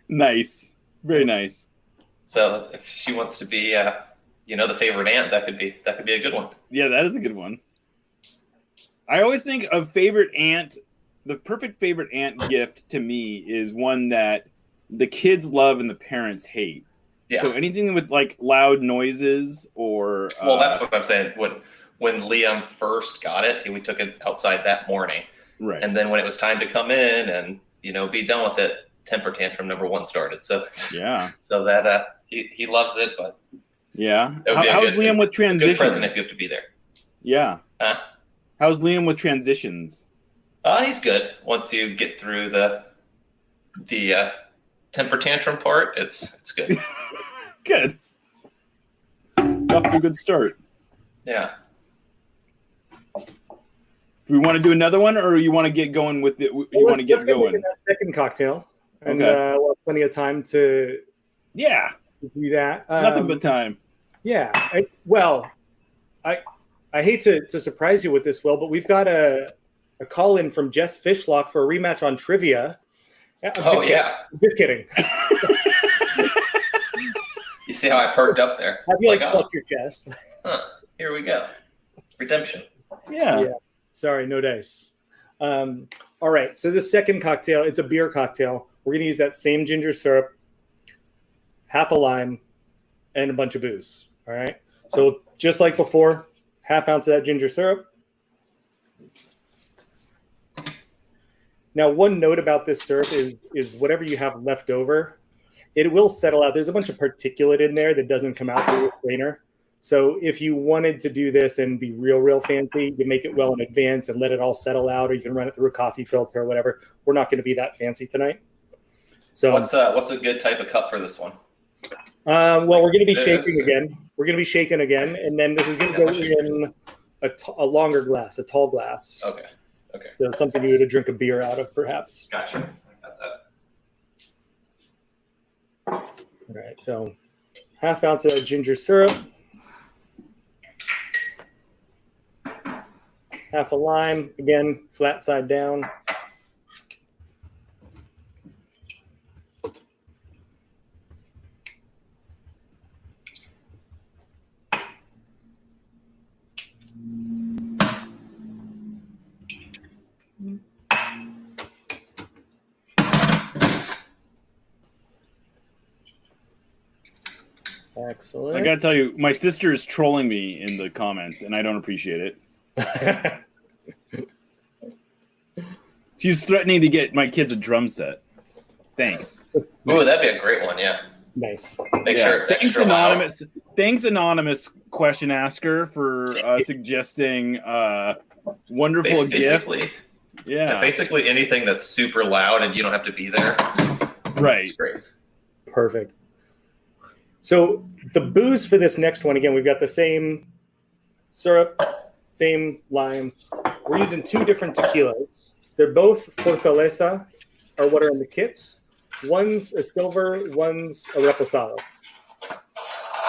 Nice, very nice. So if she wants to be, the favorite aunt, that could be a good one. Yeah, that is a good one. I always think of favorite aunt. The perfect favorite aunt gift to me is one that the kids love and the parents hate. Yeah. So anything with like loud noises or that's what I'm saying. When Liam first got it, we took it outside that morning. Right. And then when it was time to come in and be done with it, temper tantrum number 1 started. So yeah. So that he loves it, but yeah. How's Liam with transitions? Good present if you have to be there. Yeah. How's Liam with transitions? He's good. Once you get through the temper tantrum part, it's good. Good. Off to a good start. Yeah. Do we want to do another one, or you want to get going with it? Want to get going? That second cocktail, and we'll have plenty of time to do that. Nothing but time. Yeah. I hate to surprise you with this, Will, but we've got a call in from Jess Fishlock for a rematch on trivia. Just kidding. You see how I perked up there? How do you suck your chest? Here we go. Redemption. Yeah. Sorry, no dice. All right. So the second cocktail, it's a beer cocktail. We're going to use that same ginger syrup, half a lime, and a bunch of booze. All right. So just like before, half ounce of that ginger syrup. Now, one note about this syrup is whatever you have left over, it will settle out. There's a bunch of particulate in there that doesn't come out through the strainer. So if you wanted to do this and be real fancy, you make it well in advance and let it all settle out, or you can run it through a coffee filter or whatever. We're not going to be that fancy tonight. So what's a good type of cup for this one? We're going to be shaking again. We're going to be shaking again, and then this is going to go in a longer glass, a tall glass. Okay. So something you would drink a beer out of, perhaps. Gotcha. I got that. All right. So half ounce of ginger syrup. Half a lime, again, flat side down. Excellent. I gotta tell you, my sister is trolling me in the comments, and I don't appreciate it. She's threatening to get my kids a drum set. Thanks. Ooh, that'd be a great one. Yeah. Nice. Make sure it's Thanks, extra anonymous. Thanks, anonymous question asker, for suggesting wonderful gifts. Yeah. Basically anything that's super loud and you don't have to be there. Right. It's great. Perfect. So the booze for this next one, again, we've got the same syrup, same lime. We're using 2 different tequilas. They're both Fortaleza, or what are in the kits. One's a silver, one's a reposado.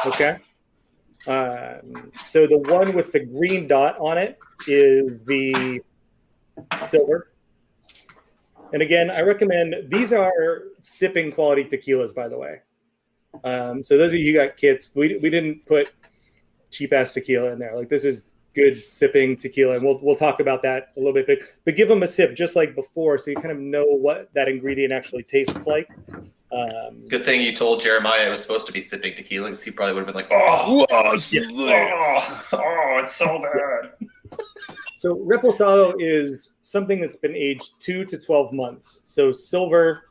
Okay. So the one with the green dot on it is the silver. And again, I recommend, these are sipping quality tequilas, by the way. So those of you who got kits, we didn't put cheap ass tequila in there. Like, this is good sipping tequila, and we'll talk about that a little bit. But give them a sip just like before, so you kind of know what that ingredient actually tastes like. Good thing you told Jeremiah it was supposed to be sipping tequila, because he probably would have been like, "Oh, it's so bad." So reposado is something that's been aged 2 to 12 months. So silver,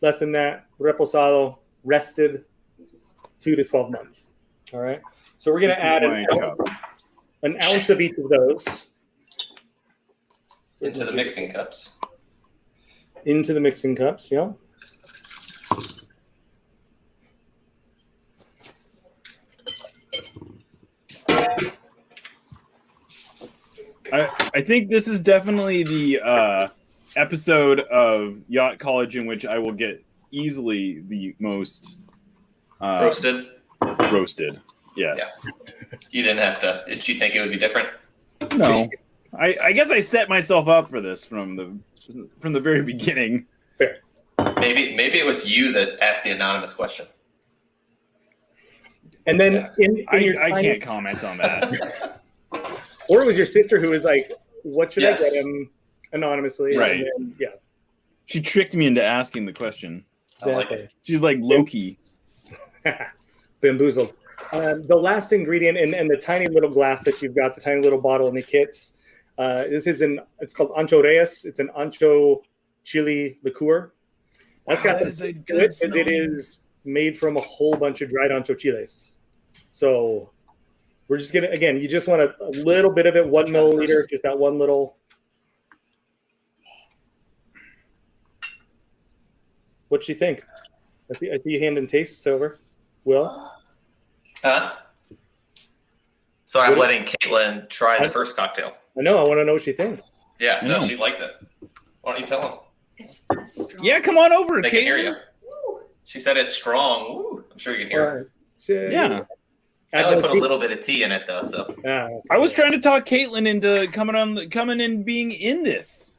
less than that. Reposado, rested, 2 to 12 months. All right. So we're going to add an ounce of each of those Into the mixing cups. Into the mixing cups, yeah. I think this is definitely the episode of Yacht College in which I will get easily the most Roasted. Roasted, yes. Yeah. You didn't have to. Did you think it would be different? No, I guess I set myself up for this from the very beginning. Fair. Maybe it was you that asked the anonymous question. And then I can't comment on that. Or it was your sister who was like, what should Yes. I get him anonymously? Right. And then, yeah. She tricked me into asking the question. I like it. She's like Loki. Bamboozled. The last ingredient and the tiny little glass that you've got, the tiny little bottle in the kits, it's called Ancho Reyes. It's an ancho chili liqueur. That's got that is a good good because it is made from a whole bunch of dried ancho chiles. So we're just gonna, again, you just want a little bit of it, 1 milliliter, just that one little. What'd she think? I see your hand and taste. It's over. Will? Huh? So I'm letting Caitlin try the first cocktail. I know. I want to know what she thinks. Yeah, I no, know. she liked it. Why don't you tell him? It's strong. Yeah, come on over, They can hear you. Woo. She said it's strong. Woo. I'm sure you can hear her. So, Yeah. I only put a little bit of tea in it, though, so. I was trying to talk Caitlin into coming and being in this.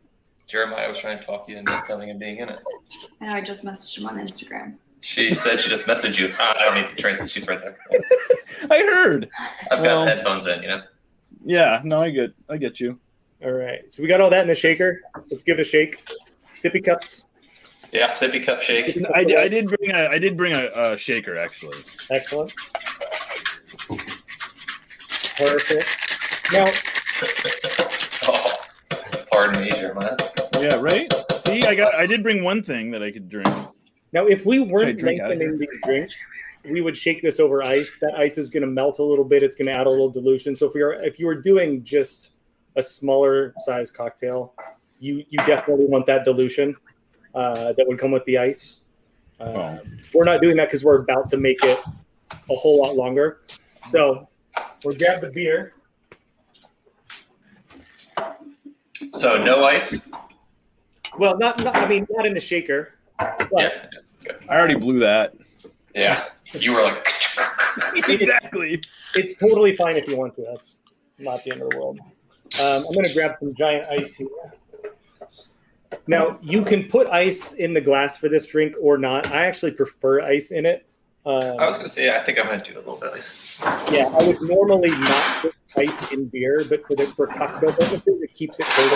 Jeremiah was trying to talk you into coming and being in it. And I just messaged him on Instagram. She said she just messaged you. I don't need to translate. She's right there. I heard. I've got Well- headphones in, you know. Yeah, no, I get you. All right. So we got all that in the shaker. Let's give it a shake. Sippy cups. Yeah, sippy cup shake. I did bring a shaker actually. Excellent. Perfect. Now, Oh, pardon me, Jeremiah. Yeah, right. See, I did bring one thing that I could drink. if we Should I weren't drink out of lengthening these drinks, we would shake this over ice. That ice is going to melt a little bit. It's going to add a little dilution. So if you were doing just a smaller size cocktail, you definitely want that dilution that would come with the ice. We're not doing that because we're about to make it a whole lot longer. So we'll grab the beer. So no ice? Well, not in the shaker. But Yeah. Good. I already blew that. Yeah. You were like, Exactly. it's totally fine if you want to. That's not the end of the world. I'm going to grab some giant ice here. Now, you can put ice in the glass for this drink or not. I actually prefer ice in it. I was going to say, I think I'm going to do a little bit of ice. Yeah, I would normally not put ice in beer, but for cocktail purposes, it keeps it cold.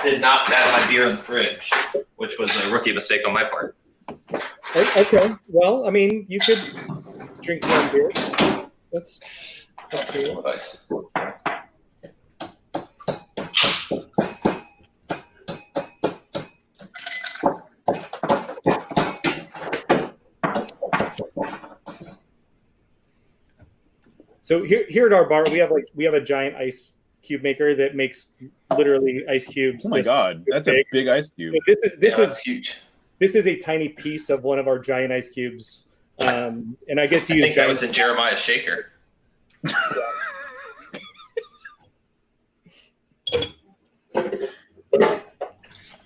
did not have my beer in the fridge, which was a rookie mistake on my part. Okay. Well, I mean, you could drink your own beer. That's cool. Advice. So here at our bar, we have a giant ice cube maker that makes literally ice cubes. Oh my god, that's a big ice cube. So this is huge. This is a tiny piece of one of our giant ice cubes, and I guess you I think that was in Jeremiah's shaker.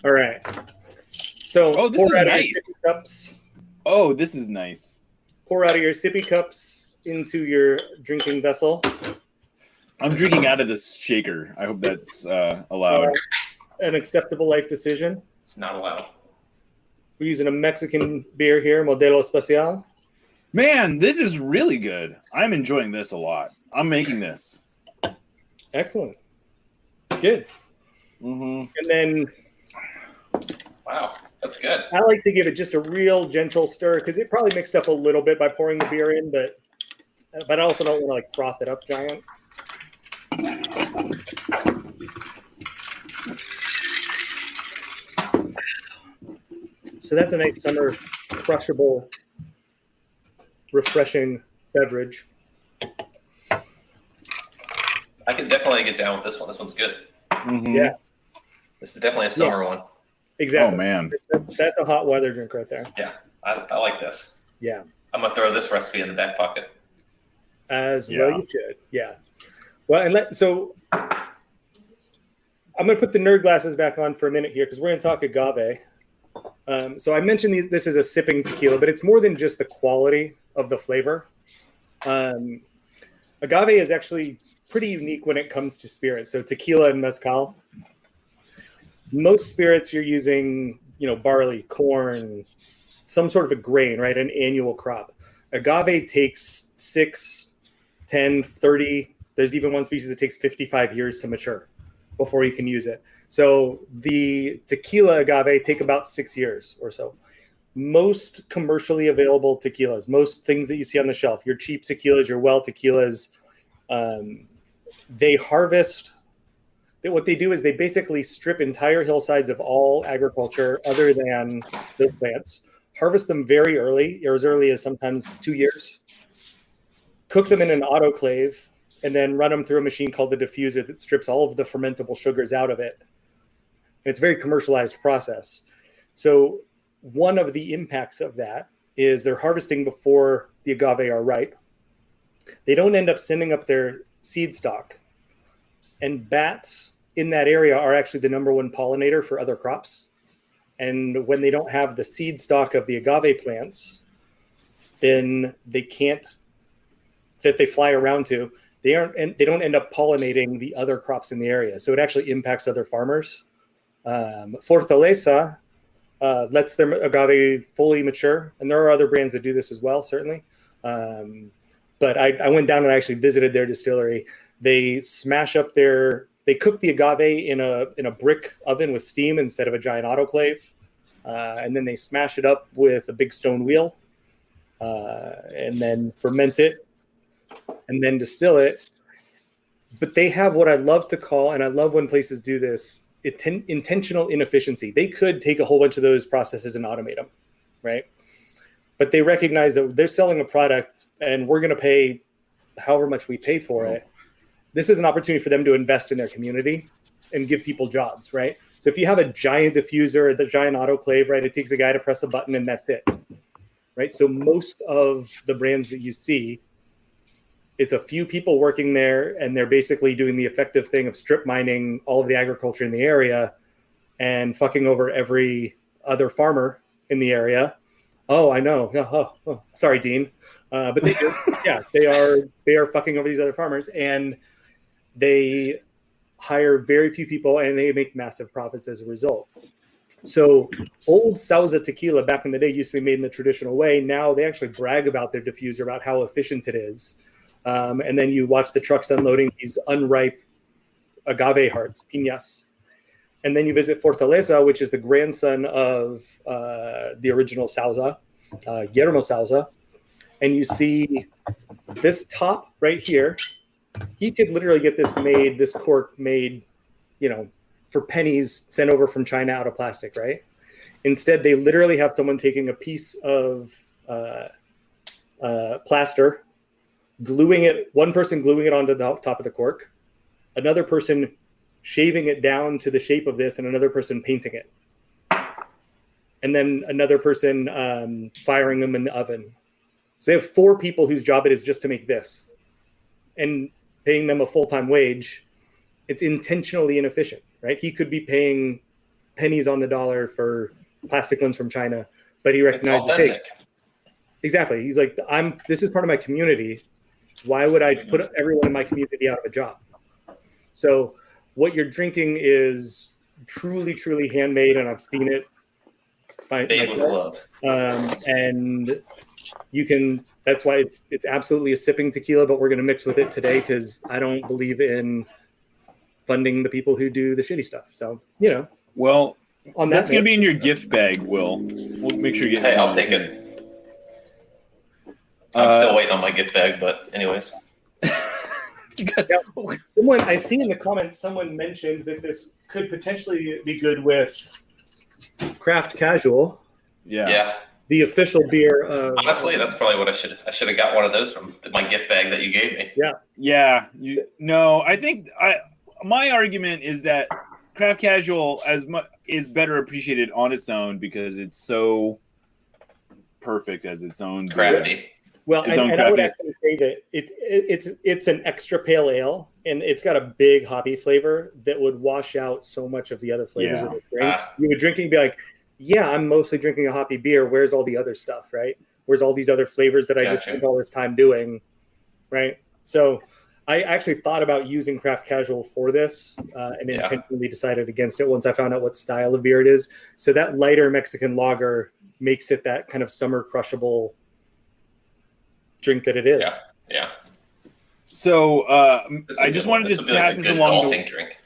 All right. So this is nice. Cups. Oh, this is nice. Pour out of your sippy cups into your drinking vessel. I'm drinking out of this shaker. I hope that's allowed. An acceptable life decision. It's not allowed. We're using a Mexican beer here, Modelo Especial. Man, this is really good. I'm enjoying this a lot. I'm making this. Excellent. Good. Mm-hmm. And then... Wow, that's good. I like to give it just a real gentle stir because it probably mixed up a little bit by pouring the beer in, but I also don't want to froth it up giant. So that's a nice summer crushable, refreshing beverage. I can definitely get down with this one. This one's good. Mm-hmm. Yeah. This is definitely a summer one. Exactly. Oh, man. That's a hot weather drink right there. Yeah, I like this. Yeah. I'm going to throw this recipe in the back pocket. Well you should. Yeah. Well, so I'm going to put the nerd glasses back on for a minute here because we're going to talk agave. So I mentioned this is a sipping tequila, but it's more than just the quality of the flavor. Agave is actually pretty unique when it comes to spirits. So tequila and mezcal. Most spirits you're using, barley, corn, some sort of a grain, right? An annual crop. Agave takes 6, 10, 30. There's even one species that takes 55 years to mature before you can use it. So the tequila agave take about 6 years or so. Most commercially available tequilas, most things that you see on the shelf, your cheap tequilas, your well tequilas, they harvest. What they do is they basically strip entire hillsides of all agriculture other than those plants, harvest them very early, or as early as sometimes 2 years, cook them in an autoclave, and then run them through a machine called the diffuser that strips all of the fermentable sugars out of it. And it's a very commercialized process. So one of the impacts of that is they're harvesting before the agave are ripe. They don't end up sending up their seed stock. And bats in that area are actually the number one pollinator for other crops. And when they don't have the seed stock of the agave plants, then they can't, that they fly around to, they don't end up pollinating the other crops in the area. So it actually impacts other farmers. Fortaleza lets their agave fully mature. And there are other brands that do this as well, certainly. But I went down and I actually visited their distillery. They they cook the agave in a brick oven with steam instead of a giant autoclave. And then they smash it up with a big stone wheel and then ferment it and then distill it. But they have what I love to call, and I love when places do this, intentional inefficiency. They could take a whole bunch of those processes and automate them, right? But they recognize that they're selling a product and we're going to pay however much we pay for it. This is an opportunity for them to invest in their community and give people jobs, right? So if you have a giant diffuser or the giant autoclave, right, it takes a guy to press a button and that's it, right? So most of the brands that you see, it's a few people working there and they're basically doing the effective thing of strip mining all of the agriculture in the area and fucking over every other farmer in the area. Oh, I know. Oh, sorry, Dean. But they do. Yeah, they are fucking over these other farmers, and they hire very few people, and they make massive profits as a result. So old Sauza tequila back in the day used to be made in the traditional way. Now they actually brag about their diffuser, about how efficient it is. And then you watch the trucks unloading these unripe agave hearts, piñas. And then you visit Fortaleza, which is the grandson of the original Souza, Guillermo Souza. And you see this top right here. He could literally get this cork made, for pennies, sent over from China out of plastic, right? Instead, they literally have someone taking a piece of plaster, one person gluing it onto the top of the cork, another person shaving it down to the shape of this, and another person painting it. And then another person firing them in the oven. So they have 4 people whose job it is just to make this. And paying them a full-time wage, it's intentionally inefficient, right? He could be paying pennies on the dollar for plastic ones from China, but he recognizes, hey, exactly. He's like, this is part of my community. Why would I put everyone in my community out of a job? So what you're drinking is truly, truly handmade, and I've seen it by myself. And you can. That's why it's absolutely a sipping tequila, but we're going to mix with it today because I don't believe in funding the people who do the shitty stuff. So well, that's going to be in your gift bag, Will. We'll make sure you get. Hey, I'll take it. I'm still waiting on my gift bag, but anyways. I see in the comments someone mentioned that this could potentially be good with Craft Casual. Yeah. The official beer. Honestly, that's probably what I should have got one of those from my gift bag that you gave me. Yeah. I think my argument is that Craft Casual is better appreciated on its own because it's so perfect as its own crafty. Beer. Well, and I would actually say that it's an extra pale ale, and it's got a big hoppy flavor that would wash out so much of the other flavors of the drink. You would drink it and be like, yeah, I'm mostly drinking a hoppy beer. Where's all the other stuff, right? Where's all these other flavors that I just spent all this time doing, right? So I actually thought about using Craft Casual for this and intentionally decided against it once I found out what style of beer it is. So that lighter Mexican lager makes it that kind of summer crushable drink that it is. Yeah. So I just wanted to pass this along. Golfing drink.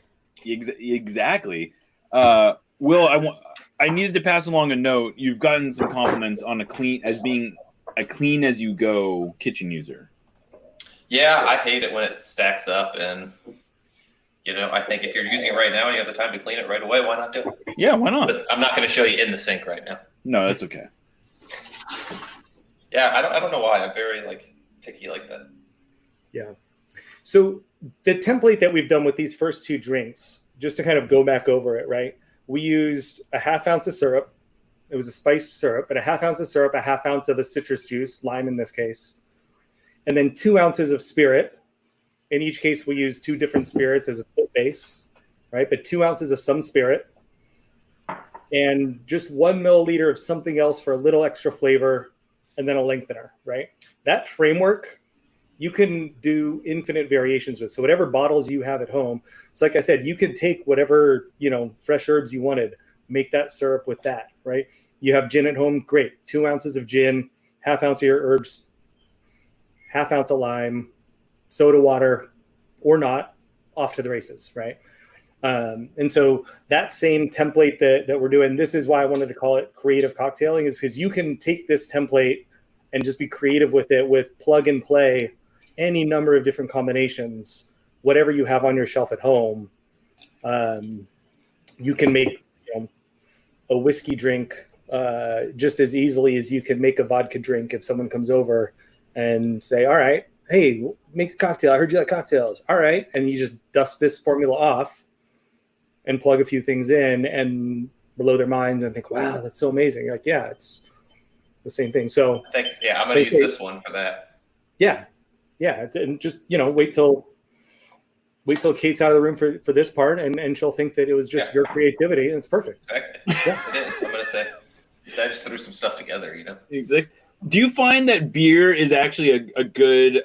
Exactly. Will, I needed to pass along a note. You've gotten some compliments on being a clean as you go kitchen user. Yeah, I hate it when it stacks up, and I think if you're using it right now and you have the time to clean it right away, why not do it? Yeah, why not? But I'm not going to show you in the sink right now. No, that's okay. Yeah, I don't know why I'm very picky like that. Yeah. So the template that we've done with these first 2 drinks, just to kind of go back over it, right? We used a half ounce of syrup. It was a spiced syrup, but a half ounce of syrup, a half ounce of a citrus juice, lime in this case, and then 2 ounces of spirit. In each case, we used 2 different spirits as a split base, right? But 2 ounces of some spirit and just 1 milliliter of something else for a little extra flavor, and then a lengthener, right? That framework you can do infinite variations with. So whatever bottles you have at home. So like I said, you could take whatever, fresh herbs you wanted, make that syrup with that, right? You have gin at home, great. 2 ounces of gin, half ounce of your herbs, half ounce of lime, soda water, or not, off to the races, right? And so that same template that we're doing, this is why I wanted to call it creative cocktailing, is because you can take this template and just be creative with it, with plug and play any number of different combinations, whatever you have on your shelf at home. You can make a whiskey drink just as easily as you can make a vodka drink if someone comes over and say, all right, hey, make a cocktail. I heard you like cocktails. All right. And you just dust this formula off and plug a few things in and blow their minds and think, wow, that's so amazing. You're like, yeah, it's the same thing. So I think, I'm going to use this one for that. Yeah. And just, wait till Kate's out of the room for this part and she'll think that it was just your creativity and it's perfect. Exactly. Yeah. It is. I'm going to say, I just threw some stuff together, Exactly. Do you find that beer is actually a good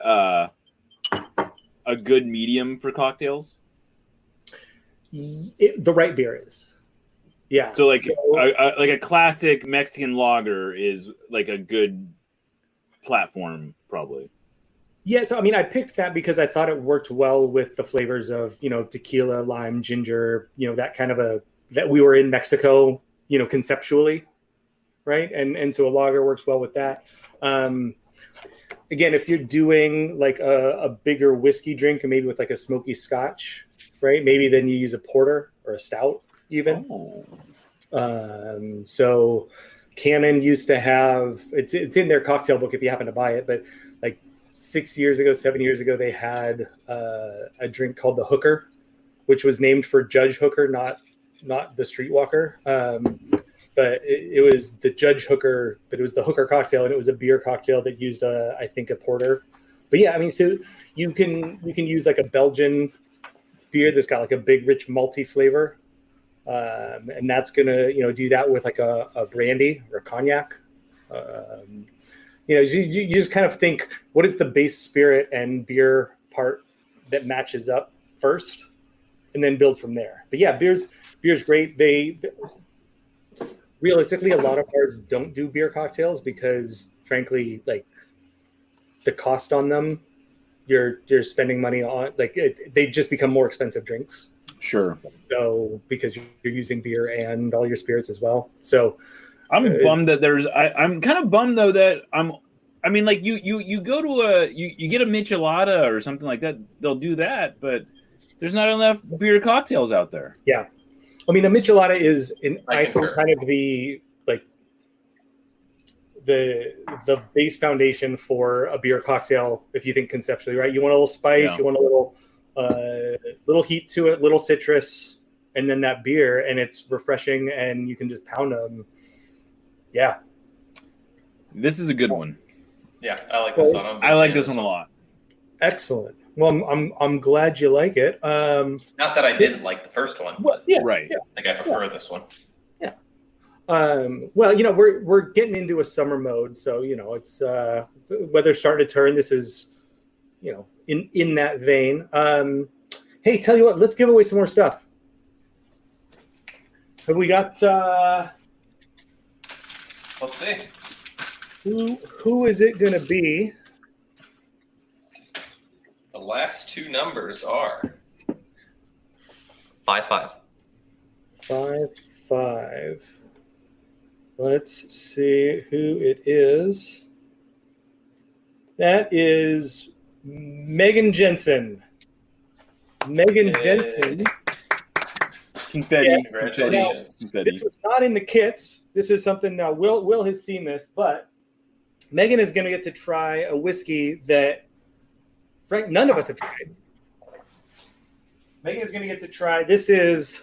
medium for cocktails? The right beer is. Yeah. So a classic Mexican lager is like a good platform, probably. Yeah. So, I picked that because I thought it worked well with the flavors of, tequila, lime, ginger, that kind of a that we were in Mexico, conceptually, right? And so a lager works well with that. Again, if you're doing like a bigger whiskey drink, and maybe with like a smoky Scotch, right? Maybe then you use a porter or a stout even. So Canon used to have it's in their cocktail book if you happen to buy it, but like 7 years ago, they had a drink called the Hooker, which was named for Judge Hooker, not the Streetwalker. But it was the Judge Hooker, but it was the Hooker cocktail, and it was a beer cocktail that used I think a porter. But yeah, I mean, so you can use like a Belgian beer that's got like a big rich malty flavor. And that's gonna do that with like a brandy or a cognac. You just kind of think, what is the base spirit and beer part that matches up first, and then build from there. But yeah, beer's great. They realistically, a lot of bars don't do beer cocktails because, frankly, like the cost on them, you're spending money on, like they just become more expensive drinks. Sure. So because you're using beer and all your spirits as well. So I'm bummed that I'm kind of bummed though that I mean, like you go to you get a michelada or something like that, they'll do that, but there's not enough beer cocktails out there. Yeah. I mean, a michelada is I think kind of the base foundation for a beer cocktail, if you think conceptually, right? You want a little spice, you want a little heat to it, little citrus, and then that beer, and it's refreshing, and you can just pound them. Yeah, this is a good one. Yeah, I like this one. I like this one a lot. Excellent. Well, I'm glad you like it. Not that I didn't like the first one, but right. I think I prefer this one. Yeah. Well, we're getting into a summer mode, so it's weather's starting to turn. This is, in that vein. Hey, tell you what, let's give away some more stuff. Have we got? Let's see. Who is it going to be? The last two numbers are 5-5. 5-5. Let's see who it is. That is Megan Jensen. Jensen. Confetti. Yeah. Congratulations. Confetti. This was not in the kits. This is something now Will has seen this, but Megan is going to get to try a whiskey that none of us have tried. Megan is going to get to try. This is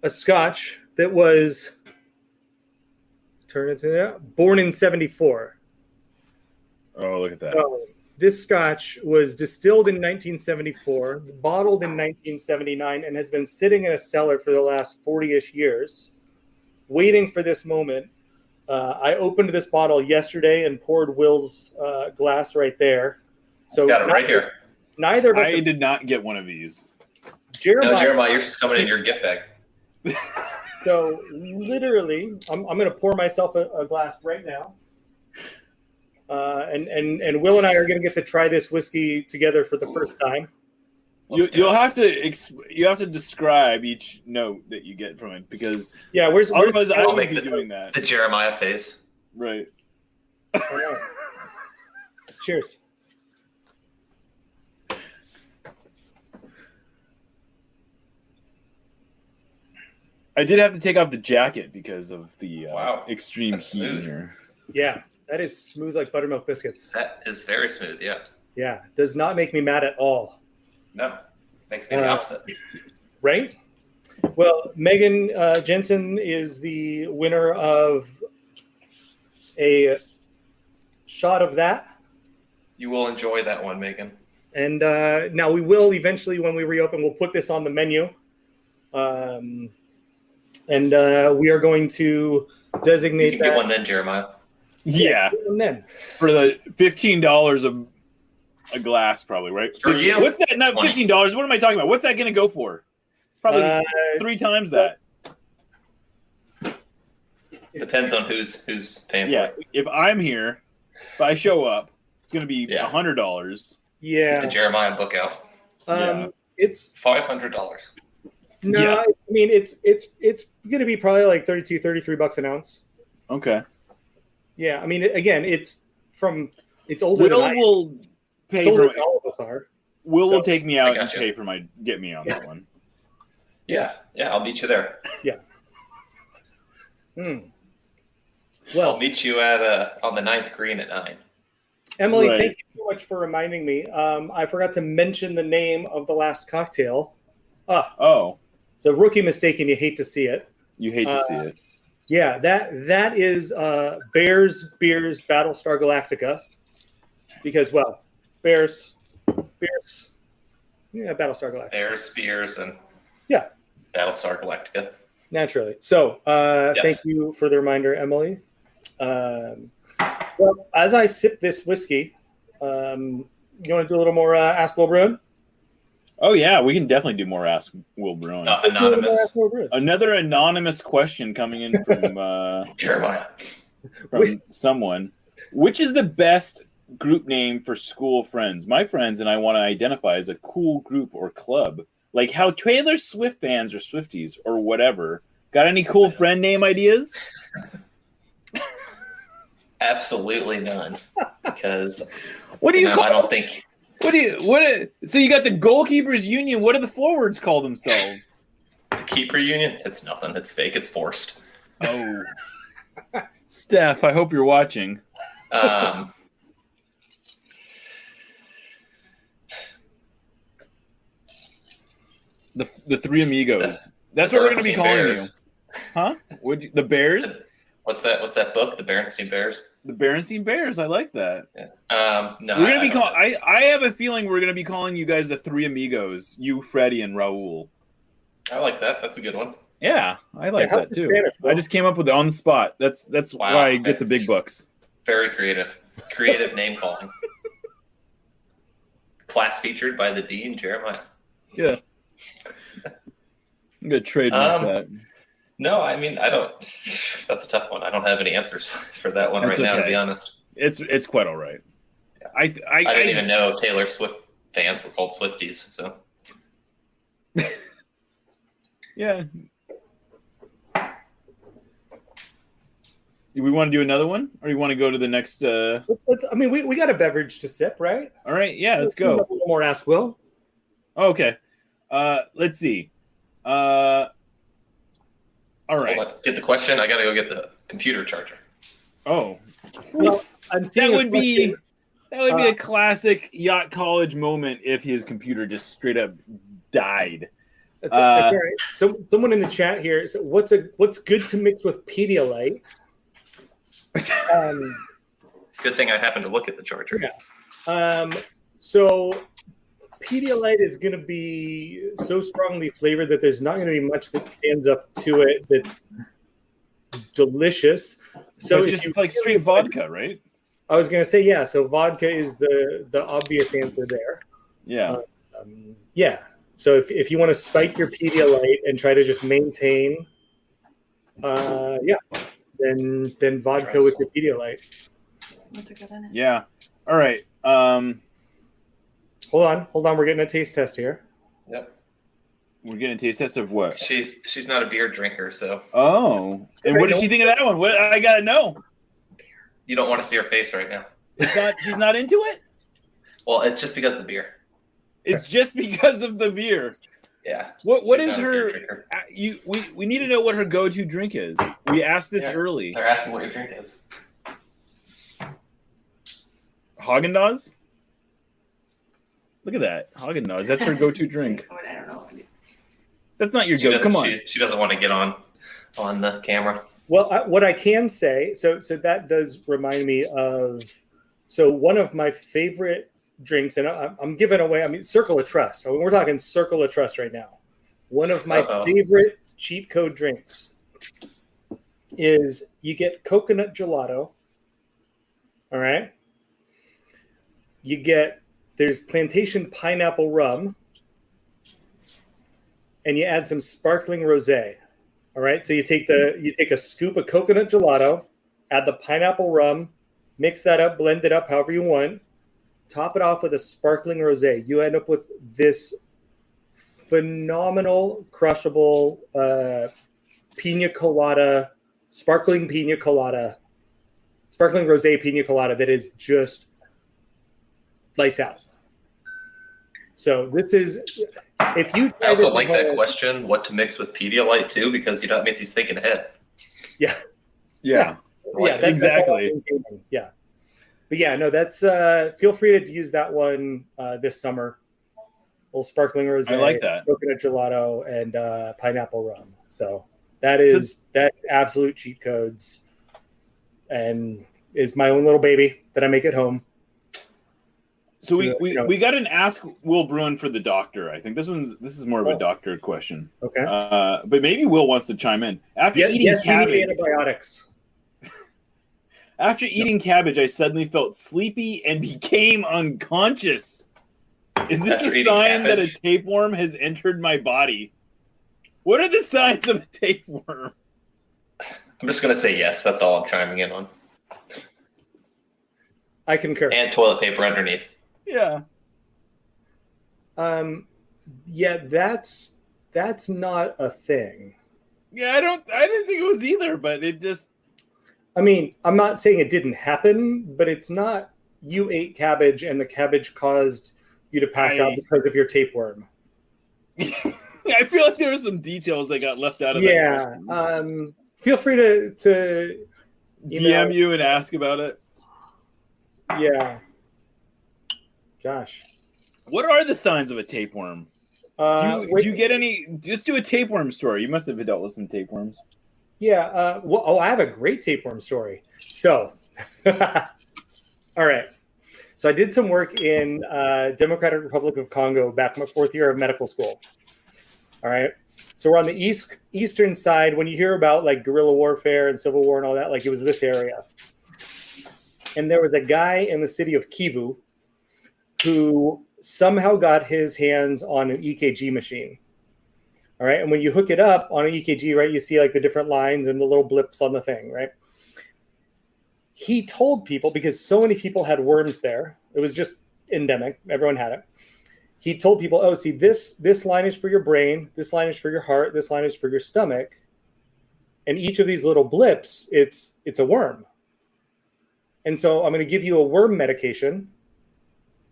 a Scotch that was born in 1974. Oh, look at that. So this Scotch was distilled in 1974, bottled in 1979, and has been sitting in a cellar for the last 40-ish years, waiting for this moment. I opened this bottle yesterday and poured Will's glass right there. So got it right here. Neither of us. I did not get one of these. Jeremiah, yours is coming in your gift bag. So literally, I'm going to pour myself a glass right now. And Will and I are going to get to try this whiskey together for the first time. You'll have to describe each note that you get from it, because otherwise I I'll would be make doing that. The Jeremiah face. Right. Cheers. I did have to take off the jacket because of the extreme That's heat smooth. here. Yeah, that is smooth like buttermilk biscuits. That is very smooth, yeah. Yeah, does not make me mad at all. No, makes me the opposite. Right? Well, Megan Jensen is the winner of a shot of that. You will enjoy that one, Megan. And now we will eventually, when we reopen, we'll put this on the menu. And we are going to designate You can get one then, Jeremiah. Yeah. And then For the $15 a glass, probably, right? For you, What's that? Not $20. $15. What am I talking about? What's that going to go for? Probably 3 times that. Depends on who's paying Yeah. for it. If I'm here, if I show up, it's going to be Yeah. $100. The yeah, Jeremiah book out. it's $500. No, Yeah. I mean it's going to be probably like $33 an ounce. Okay. Yeah, I mean again, it's older than Will I am. will pay It's older for than all of us are. Will So- will take me I out and gotcha. pay for get me on that one. Yeah, I'll meet you there. Hmm. I'll Well, meet you at on the 9th green at 9. Emily, Right. thank you so much for reminding me. I forgot to mention the name of the last cocktail. Oh, So rookie mistake, and you hate to see it. you hate to see it. Yeah, that is Bears Beers Battlestar Galactica. Because Bears, yeah, Battlestar Galactica. Bears, Spears, and Yeah. Battlestar Galactica. Naturally. So Yes. thank you for the reminder, Emily. Well, as I sip this whiskey, you want to do a little more Ask Will Bruin? Oh yeah, we can definitely do more. Ask Will Bruin. Anonymous. Ask Will Bruin. Another anonymous question coming in from Jeremiah. from someone. Which is the best group name for school friends? My friends and I want to identify as a cool group or club, like how Taylor Swift fans or Swifties or whatever. Got any cool friend name ideas? Absolutely none. Because What do you call? I don't think So you got the goalkeepers union. What do the forwards call themselves? the keeper union. It's nothing. It's fake. It's forced. Oh, Steph, I hope you're watching. The Three Amigos. That's what we're going to be Berenstein calling Bears. you, huh? The Bears? What's that book? The Berenstein Bears. The Berenstein Bears. I like that. Yeah. No, We're gonna be I don't call. know. I have a feeling we're gonna be calling you guys the Three Amigos. You, Freddie, and Raul. I like that. That's a good one. Yeah, I like how's that your too. Spanish, Will? I just came up with it on the spot. That's Wow, why I get the that's- big bucks. Very creative. Creative name calling. Class featured by the Dean, Jeremiah. Yeah. I'm gonna trademark that. No, I mean, I don't. That's a tough one. I don't have any answers for that one That's right now, to okay. be honest. It's quite all right. Yeah. I didn't even know Taylor Swift fans were called Swifties. So Yeah. Do we want to do another one, or you want to go to the next? I mean, we got a beverage to sip, right? All right, yeah, let's A go. little more Ask Will. Okay, let's see. All right. hold on. Get the question. I got to go get the computer charger. Oh, Well, I'm seeing that a would be question. a classic Yacht College moment if his computer just straight up died. That's all right. So someone in the chat here. So what's good to mix with Pedialyte? Good thing I happened to look at the charger. Yeah. So Pedialyte is going to be so strongly flavored that there's not going to be much that stands up to it that's delicious. So So if just you it's like really straight vodka, right? I was going to say, yeah. So vodka is the obvious answer there. Yeah. Yeah. So if you want to spike your Pedialyte and try to just maintain, then vodka with your Pedialyte. That's a good one. Yeah. All right. Hold on. We're getting a taste test here. Yep. We're getting a taste test of what? She's not a beer drinker, so Oh. And what did she think of that one? What I gotta know. you don't want to see her face right now. She's not into it? Well, it's just because of the beer. It's just because of the beer. Yeah. What She's is not a beer her drinker. we need to know what her go-to drink is. We asked this Yeah. early. They're asking what your drink is. Haagen-Dazs? Look at that. Haagen-Dazs. That's her go-to drink. Oh, I don't know. That's not your She go. doesn't- Come on. She doesn't want to get on the camera. Well, what I can say, so that does remind me of, so one of my favorite drinks, and I'm giving away, I mean, Circle of Trust. I mean, we're talking Circle of Trust right now. One of my favorite cheat code drinks is you get coconut gelato. All right. There's plantation pineapple rum, and you add some sparkling rosé. All right, so you take a scoop of coconut gelato, add the pineapple rum, mix that up, blend it up however you want, top it off with a sparkling rosé. You end up with this phenomenal, crushable pina colada, sparkling rosé pina colada that is just lights out. So this is, if you. I also like that question, what to mix with Pedialyte too, because that means he's thinking ahead. Yeah. Yeah. Yeah, exactly. Yeah. But yeah, no, that's feel free to use that one this summer. Little sparkling rosé, I like that. coconut gelato, and pineapple rum. So that's absolute cheat codes, and is my own little baby that I make at home. So we got an Ask Will Bruin for the doctor. I think this is more of a doctor question. Okay. But maybe Will wants to chime in. After eating cabbage, you need antibiotics. After eating cabbage, I suddenly felt sleepy and became unconscious. Is this a sign that a tapeworm has entered my body? What are the signs of a tapeworm? I'm just going to say yes. That's all I'm chiming in on. I concur. And toilet paper underneath. Yeah. Yeah, that's not a thing. Yeah, I didn't think it was either, but it just. I mean, I'm not saying it didn't happen, but it's not you ate cabbage and the cabbage caused you to pass out because of your tapeworm. I feel like there were some details that got left out of that question. Feel free to DM you and ask about it. Yeah. Gosh. What are the signs of a tapeworm? Do you get any? Just do a tapeworm story. You must have dealt with some tapeworms. Yeah. I have a great tapeworm story. So, all right. So I did some work in Democratic Republic of Congo back my 4th year of medical school. All right. So we're on the eastern side. When you hear about like guerrilla warfare and civil war and all that, like it was this area. And there was a guy in the city of Kivu who somehow got his hands on an EKG machine. All right. And when you hook it up on an EKG, right, you see like the different lines and the little blips on the thing, right? He told people, because so many people had worms there, it was just endemic. Everyone had it. He told people, oh, see, this line is for your brain. This line is for your heart. This line is for your stomach. And each of these little blips, it's a worm. And so I'm going to give you a worm medication,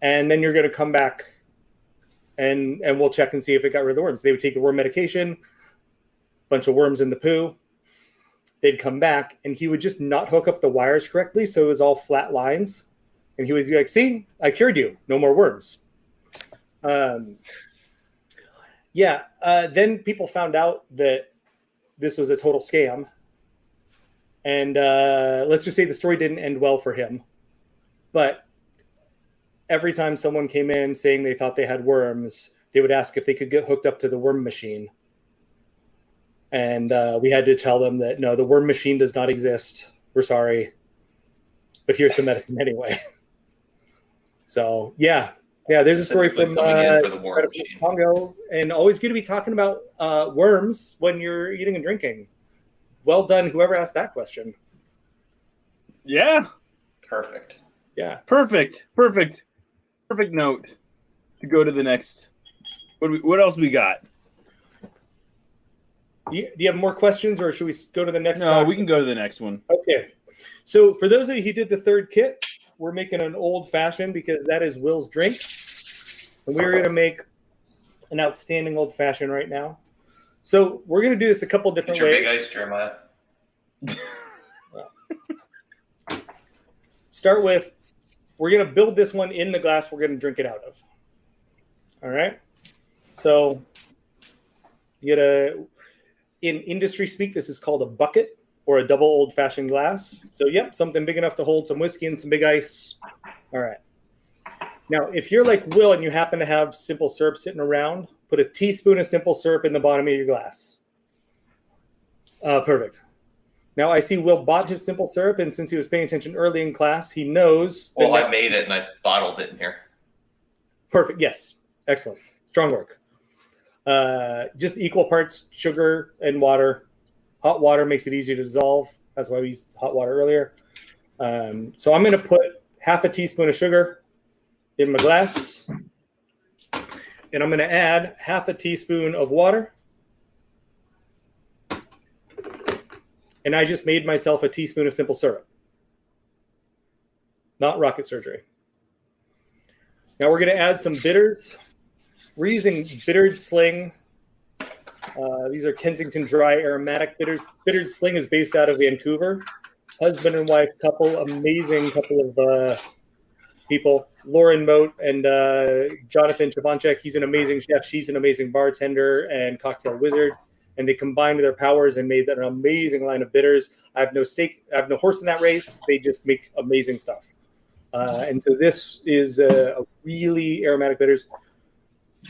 and then you're going to come back and we'll check and see if it got rid of the worms. They would take the worm medication, bunch of worms in the poo. They'd come back, and he would just not hook up the wires correctly, so it was all flat lines. And he would be like, see, I cured you. No more worms. Then people found out that this was a total scam. And let's just say the story didn't end well for him. But every time someone came in saying they thought they had worms, they would ask if they could get hooked up to the worm machine. And we had to tell them that, no, the worm machine does not exist. We're sorry. But here's some medicine anyway. So, yeah, there's a story from Congo. And always good to be talking about worms when you're eating and drinking. Well done, whoever asked that question. Yeah. Perfect. Yeah. Perfect note to go to the next. What else we got? Do you have more questions, or should we go to the next? No, we can go to the next one. Okay. So for those of you who did the third kit, we're making an old fashioned because that is Will's drink. And we're going to make an outstanding old fashioned right now. So we're going to do this a couple different ways. Big ice, Jeremiah. Start with, we're going to build this one in the glass we're going to drink it out of. All right. So you get in industry speak, this is called a bucket or a double old fashioned glass. So yep, something big enough to hold some whiskey and some big ice. All right. Now, if you're like Will and you happen to have simple syrup sitting around, put a teaspoon of simple syrup in the bottom of your glass. Perfect. Now, I see Will bought his simple syrup, and since he was paying attention early in class, he knows. Well, I made it, and I bottled it in here. Perfect. Yes. Excellent. Strong work. Just equal parts sugar and water. Hot water makes it easier to dissolve. That's why we used hot water earlier. So I'm going to put half a teaspoon of sugar in my glass. And I'm going to add half a teaspoon of water. And I just made myself a teaspoon of simple syrup. Not rocket surgery. Now we're going to add some bitters. We're using Bittered Sling. These are Kensington Dry Aromatic bitters. Bittered Sling is based out of Vancouver. Husband and wife couple, amazing couple of people. Lauren Moat and Jonathan Chavanchek. He's an amazing chef. She's an amazing bartender and cocktail wizard. And they combined their powers and made an amazing line of bitters. I have no stake. I have no horse in that race. They just make amazing stuff. And so this is a really aromatic bitters.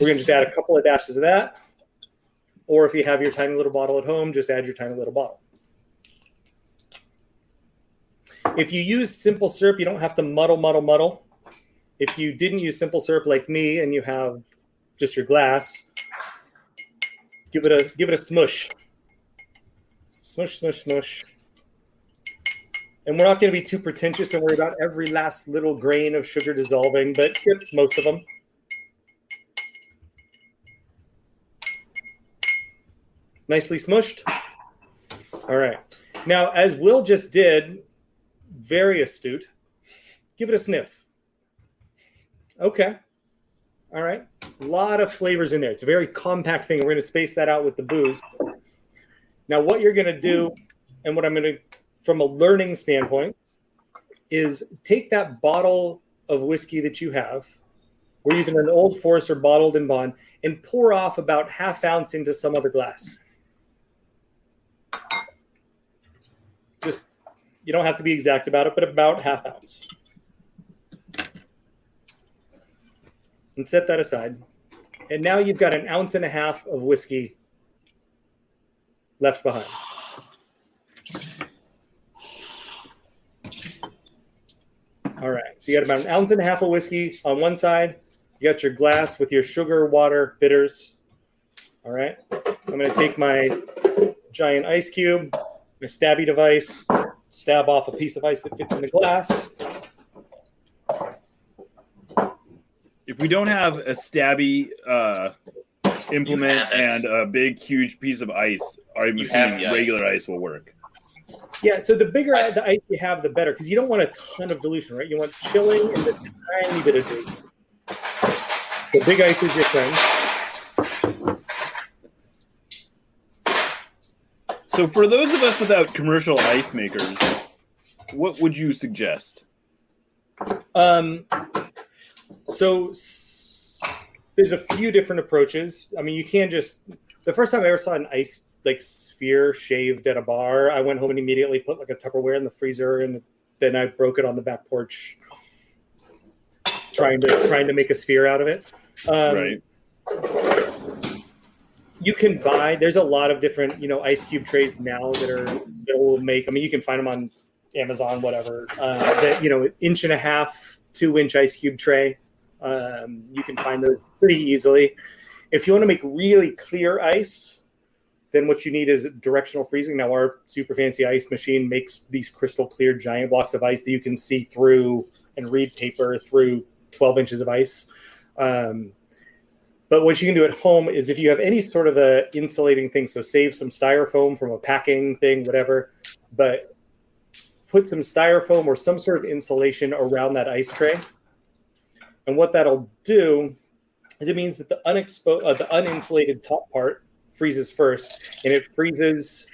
We're going to just add a couple of dashes of that. Or if you have your tiny little bottle at home, just add your tiny little bottle. If you use simple syrup, you don't have to muddle. If you didn't use simple syrup like me and you have just your glass, give it a smush. Smush. And we're not going to be too pretentious and worry about every last little grain of sugar dissolving, but most of them. Nicely smushed. All right. Now, as Will just did, very astute, give it a sniff. Okay. All right. A lot of flavors in there. It's a very compact thing. We're going to space that out with the booze. Now, what you're going to do, and what I'm going to, from a learning standpoint, is take that bottle of whiskey that you have. We're using an Old Forester bottled in bond, and pour off about ½ ounce into some other glass. Just, you don't have to be exact about it, but about ½ ounce. And set that aside. And now you've got 1.5 ounces of whiskey left behind. All right, so you got about 1.5 ounces of whiskey on one side. You got your glass with your sugar, water, bitters. All right, I'm going to take my giant ice cube, my stabby device, stab off a piece of ice that fits in the glass. If we don't have a stabby implement and a big, huge piece of ice, I'm assuming regular ice will work. Yeah, so the bigger the ice you have, the better, because you don't want a ton of dilution, right? You want chilling and a tiny bit of dilution. The big ice is your friend. So for those of us without commercial ice makers, what would you suggest? So there's a few different approaches. I mean, you can't just... The first time I ever saw an ice sphere shaved at a bar, I went home and immediately put a Tupperware in the freezer, and then I broke it on the back porch, trying to make a sphere out of it. Right. You can buy. There's a lot of different ice cube trays now that will make. I mean, you can find them on Amazon, whatever. That 1.5 inch, 2-inch ice cube tray. You can find those pretty easily. If you want to make really clear ice, then what you need is directional freezing. Now, our super fancy ice machine makes these crystal clear giant blocks of ice that you can see through and read paper through 12 inches of ice. But what you can do at home is, if you have any sort of a insulating thing, so save some styrofoam from a packing thing, whatever, but put some styrofoam or some sort of insulation around that ice tray. And what that'll do is it means that the uninsulated top part freezes first, and it freezes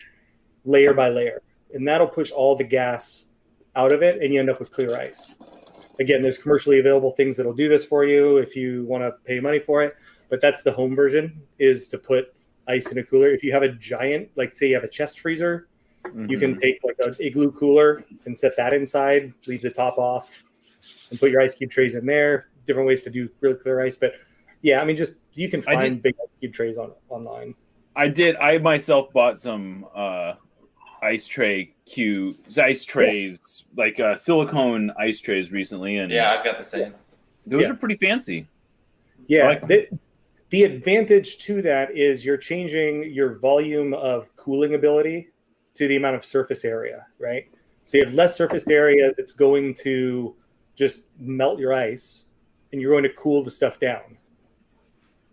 layer by layer. And that'll push all the gas out of it, and you end up with clear ice. Again, there's commercially available things that'll do this for you if you want to pay money for it. But that's the home version, is to put ice in a cooler. If you have a giant, like say you have a chest freezer, you can take an igloo cooler and set that inside, leave the top off, and put your ice cube trays in there. Different ways to do really clear ice. But yeah, I mean, just you can find big ice cube trays online. I myself bought some ice trays, like silicone ice trays recently. And yeah, I've got the same. Those are pretty fancy. Yeah. The advantage to that is you're changing your volume of cooling ability to the amount of surface area, right? So you have less surface area that's going to just melt your ice, and you're going to cool the stuff down,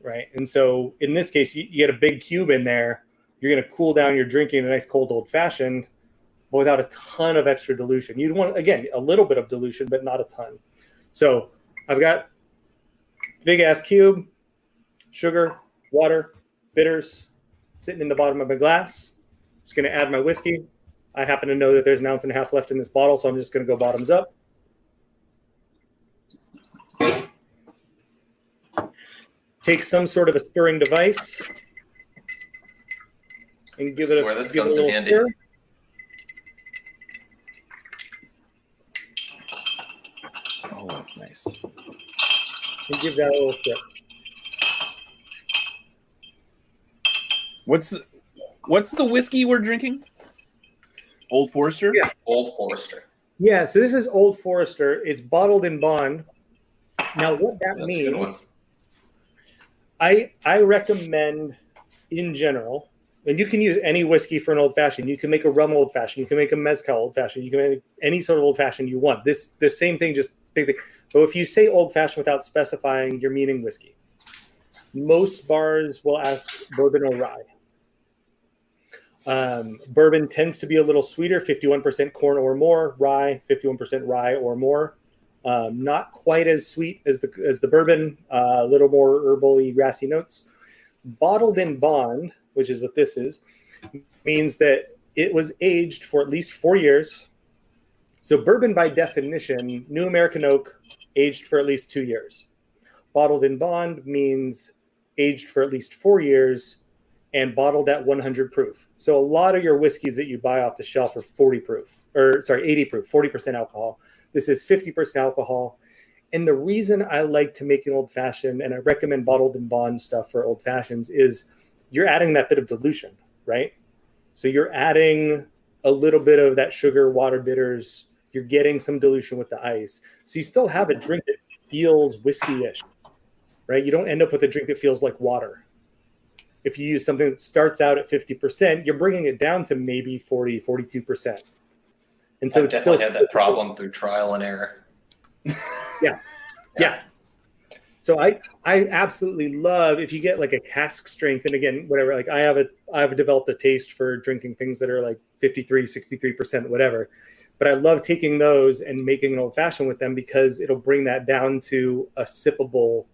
right? And so in this case, you get a big cube in there. You're going to cool down your drinking a nice cold old fashioned, but without a ton of extra dilution. You'd want, again, a little bit of dilution, but not a ton. So I've got big ass cube, sugar, water, bitters sitting in the bottom of my glass. Just going to add my whiskey. I happen to know that there's 1.5 ounces left in this bottle, so I'm just going to go bottoms up. Take some sort of a stirring device and give it a, where this give it comes a in little handy. stir. Oh, that's nice. And give that a little stir. What's the whiskey we're drinking? Old Forester? Yeah. Old Forester. Yeah, so this is Old Forester. It's bottled in bond. Now, what that That's a good one. means, I recommend in general, and you can use any whiskey for an old fashioned. You can make a rum old fashioned. You can make a mezcal old fashioned. You can make any sort of old fashioned you want. The same thing, just big thing. But if you say old fashioned without specifying, you're meaning whiskey. Most bars will ask bourbon or rye. Bourbon tends to be a little sweeter, 51% corn or more. Rye, 51% rye or more. Not quite as sweet as the bourbon. A little more herbally, grassy notes. Bottled in bond, which is what this is, means that it was aged for at least 4 years. So bourbon, by definition, New American Oak, aged for at least 2 years. Bottled in bond means aged for at least 4 years and bottled at 100 proof. So a lot of your whiskeys that you buy off the shelf are 80 proof, 40% alcohol. This is 50% alcohol. And the reason I like to make an old fashioned, and I recommend bottled in bond stuff for old fashions, is you're adding that bit of dilution, right? So you're adding a little bit of that sugar, water, bitters. You're getting some dilution with the ice. So you still have a drink that feels whiskey-ish, right? You don't end up with a drink that feels like water. If you use something that starts out at 50%, you're bringing it down to maybe 40, 42%. And so I've it's definitely still had that problem through trial and error. Yeah. So I absolutely love if you get like a cask strength, and again, whatever, like I've developed a taste for drinking things that are like 53, 63%, whatever. But I love taking those and making an old fashioned with them because it'll bring that down to a sippable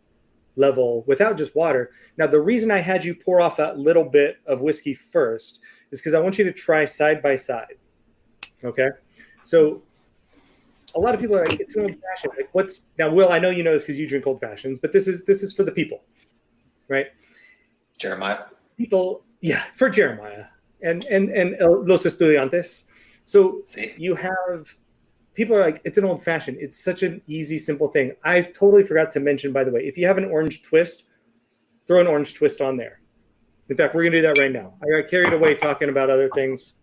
level without just water. Now, the reason I had you pour off that little bit of whiskey first is because I want you to try side by side. Okay. So a lot of people are like, it's an old fashioned. Like, what's now, Will? I know you know this because you drink old fashions, but this is for the people, right? Jeremiah. People, yeah, for Jeremiah and los estudiantes. So See? you have people are like, it's an old fashioned. It's such an easy, simple thing. I totally forgot to mention, by the way, if you have an orange twist, throw an orange twist on there. In fact, we're gonna do that right now. I got carried away talking about other things.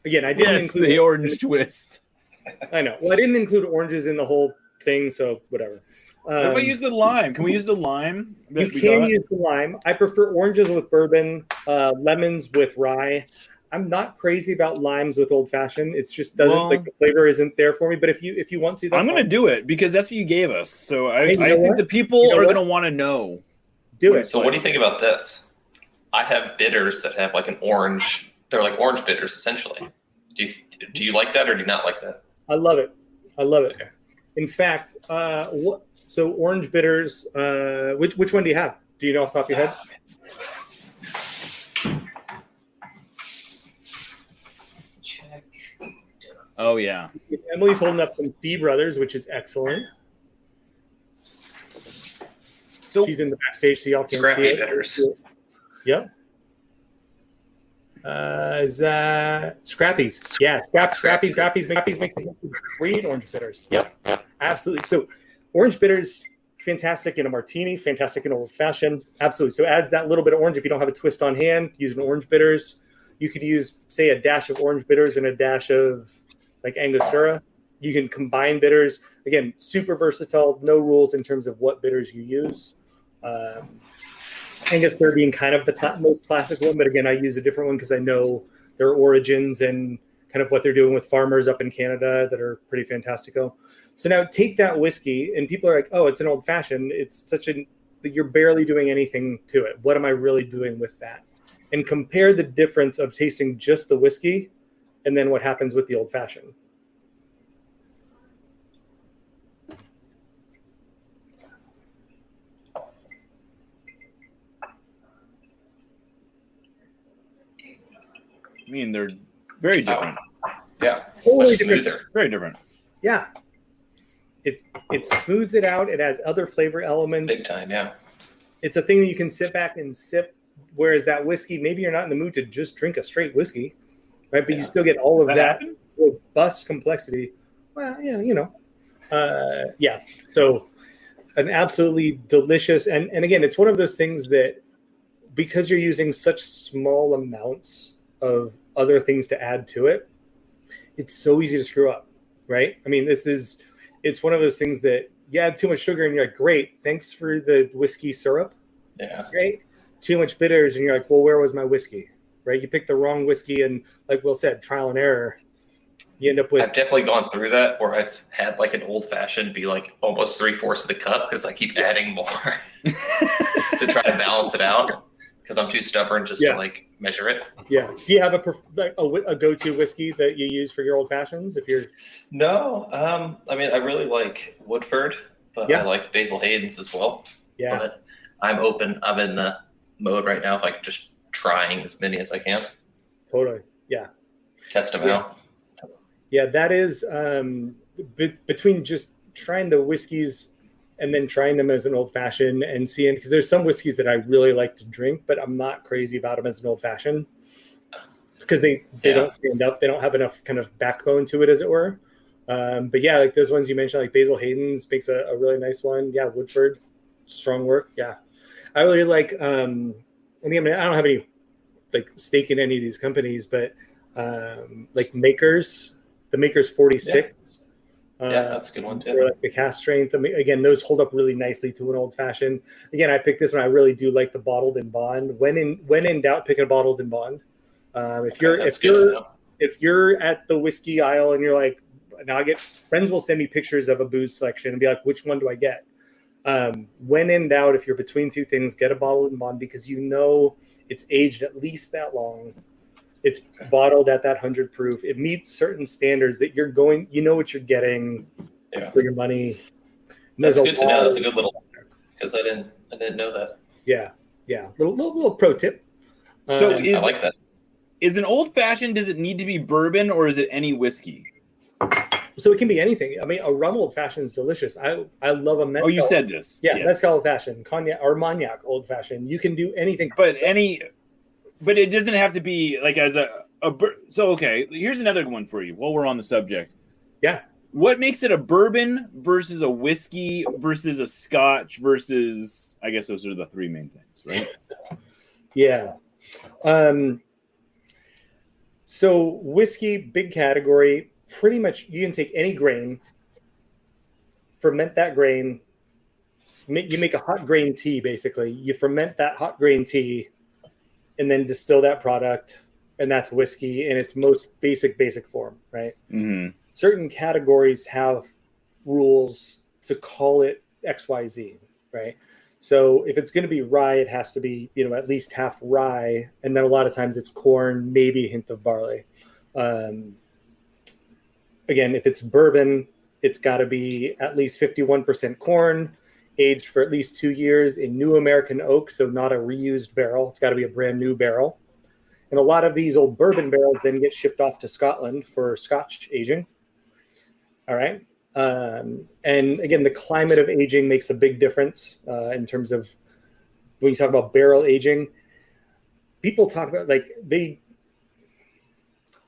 Again, I didn't include the orange twist. I know. Well, I didn't include oranges in the whole thing, so whatever. What if I use the lime? Can we use the lime? You can use the lime. I prefer oranges with bourbon, lemons with rye. I'm not crazy about limes with old fashioned. It's just doesn't like the flavor isn't there for me. But if you want to, that's I'm going to do it because that's what you gave us. So I think the people You know are what? going to want to know. Do it. So what do you think about this? I have bitters that have like an orange. They're like orange bitters essentially. Do you like that or do you not like that? I love it. Okay. In fact, so orange bitters. Which one do you have? Do you know off the top of your head? Check. Oh yeah. Emily's holding up some Fee Brothers, which is excellent. So she's in the backstage, so y'all can see Scrappy it. bitters. Yep. Is that Scrappies? Yeah, Scrappies makes great orange bitters. Yep, absolutely. So orange bitters, fantastic in a martini, fantastic in old fashioned. Absolutely. So adds that little bit of orange. If you don't have a twist on hand, use an orange bitters. You could use, say, a dash of orange bitters and a dash of like Angostura. You can combine bitters. Again, super versatile. No rules in terms of what bitters you use. Angostura being kind of the most classic one, but again, I use a different one because I know their origins and kind of what they're doing with farmers up in Canada that are pretty fantastical. So now take that whiskey, and people are like, oh, it's an old fashioned. It's you're barely doing anything to it. What am I really doing with that? And compare the difference of tasting just the whiskey and then what happens with the old fashioned. I mean, they're very different. Yeah, Totally much different. smoother. Very different. Yeah. It smooths it out. It adds other flavor elements. Big time, yeah. It's a thing that you can sit back and sip, whereas that whiskey, maybe you're not in the mood to just drink a straight whiskey, right? But you still get all of that robust complexity. Well, yeah, you know. Yeah. So an absolutely delicious, and again, it's one of those things that because you're using such small amounts of other things to add to it, it's so easy to screw up, right? I mean, it's one of those things that you add too much sugar and you're like, great, thanks for the whiskey syrup. Yeah. Right? Too much bitters and you're like, well, where was my whiskey? Right? You pick the wrong whiskey and like Will said, trial and error. You end up with. I've definitely gone through that where I've had like an old fashioned be like almost 3/4 of the cup because I keep adding more to try to balance it out because I'm too stubborn just to like measure it. Yeah. Do you have a go-to whiskey that you use for your old fashions? If you're No, I mean I really like Woodford, but I like Basil Hayden's as well. Yeah. But I'm open. I'm in the mode right now of like just trying as many as I can. Totally. Yeah. Test them out. Yeah, that is between just trying the whiskeys and then trying them as an old fashioned and seeing, because there's some whiskeys that I really like to drink, but I'm not crazy about them as an old fashioned because they don't stand up. They don't have enough kind of backbone to it, as it were. But yeah, like those ones you mentioned, like Basil Hayden's makes a really nice one. Yeah, Woodford, strong work. Yeah, I really like. And I mean, I don't have any like stake in any of these companies, but like the Maker's 46. Yeah, that's a good one too. Like the cast strength. I mean, again, those hold up really nicely to an old fashioned. Again, I picked this one. I really do like the bottled in bond. When in doubt, pick a bottled in bond. If you're at the whiskey aisle and you're like, now I get friends will send me pictures of a booze selection and be like, which one do I get? When in doubt, if you're between two things, get a bottled in bond because you know it's aged at least that long. It's bottled at that 100 proof. It meets certain standards that you know what you're getting for your money. That's good to know. That's a good little, because I didn't know that. Yeah. Little pro tip. So I like that. Is an old fashioned, does it need to be bourbon or is it any whiskey? So it can be anything. I mean, a rum old fashioned is delicious. I love a mezcal. Oh, you said this. Yeah, yes. Mezcal old fashioned, cognac or Cognac old fashioned. You can do anything. But it doesn't have to be like as so okay, here's another one for you while we're on the subject. Yeah. What makes it a bourbon versus a whiskey versus a scotch versus, I guess those are the three main things, right? Yeah. So whiskey, big category, pretty much you can take any grain, ferment that grain, you make a hot grain tea, basically. You ferment that hot grain tea and then distill that product, and that's whiskey in its most basic form, right? Mm-hmm. Certain categories have rules to call it XYZ, right? So if it's going to be rye, it has to be, at least half rye, and then a lot of times it's corn, maybe a hint of barley. Again, if it's bourbon, it's got to be at least 51% corn, aged for at least 2 years in new American oak, so not a reused barrel. It's got to be a brand new barrel. And a lot of these old bourbon barrels then get shipped off to Scotland for Scotch aging. All right. And again, the climate of aging makes a big difference in terms of when you talk about barrel aging. People talk about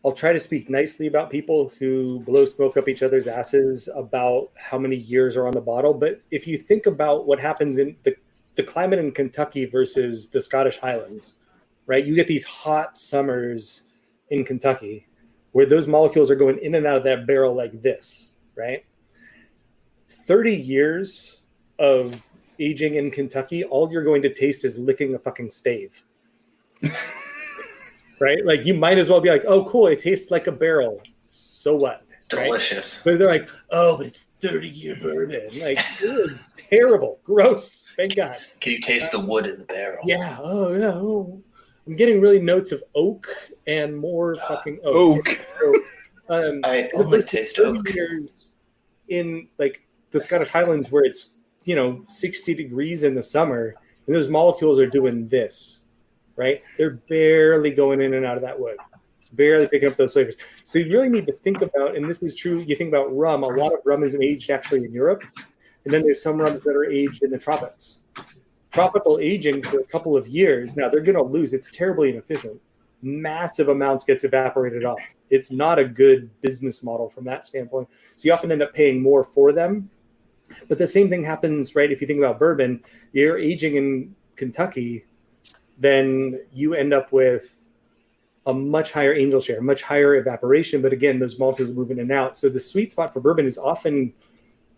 I'll try to speak nicely about people who blow smoke up each other's asses about how many years are on the bottle. But if you think about what happens in the climate in Kentucky versus the Scottish Highlands, right? You get these hot summers in Kentucky where those molecules are going in and out of that barrel like this, right? 30 years of aging in Kentucky, all you're going to taste is licking a fucking stave. right? Like you might as well be like, oh, cool, it tastes like a barrel. So what? Delicious. Right? But they're like, oh, but it's 30-year bourbon. Like, terrible, gross. Thank God. Can you taste the wood in the barrel? Yeah. Oh, yeah. Oh. I'm getting really notes of oak and more fucking oak. I only taste oak. In like the Scottish Highlands, where it's 60 degrees in the summer, and those molecules are doing this, right? They're barely going in and out of that wood, barely picking up those flavors. So you really need to think about, and this is true. You think about rum. A lot of rum is aged actually in Europe, and then there's some rums that are aged in the tropics. Tropical aging for a couple of years. Now they're going to lose. It's terribly inefficient. Massive amounts gets evaporated off. It's not a good business model from that standpoint. So you often end up paying more for them. But the same thing happens, right? If you think about bourbon, you're aging in Kentucky, then you end up with a much higher angel share, much higher evaporation. But again, those molecules are moving in and out. So the sweet spot for bourbon is often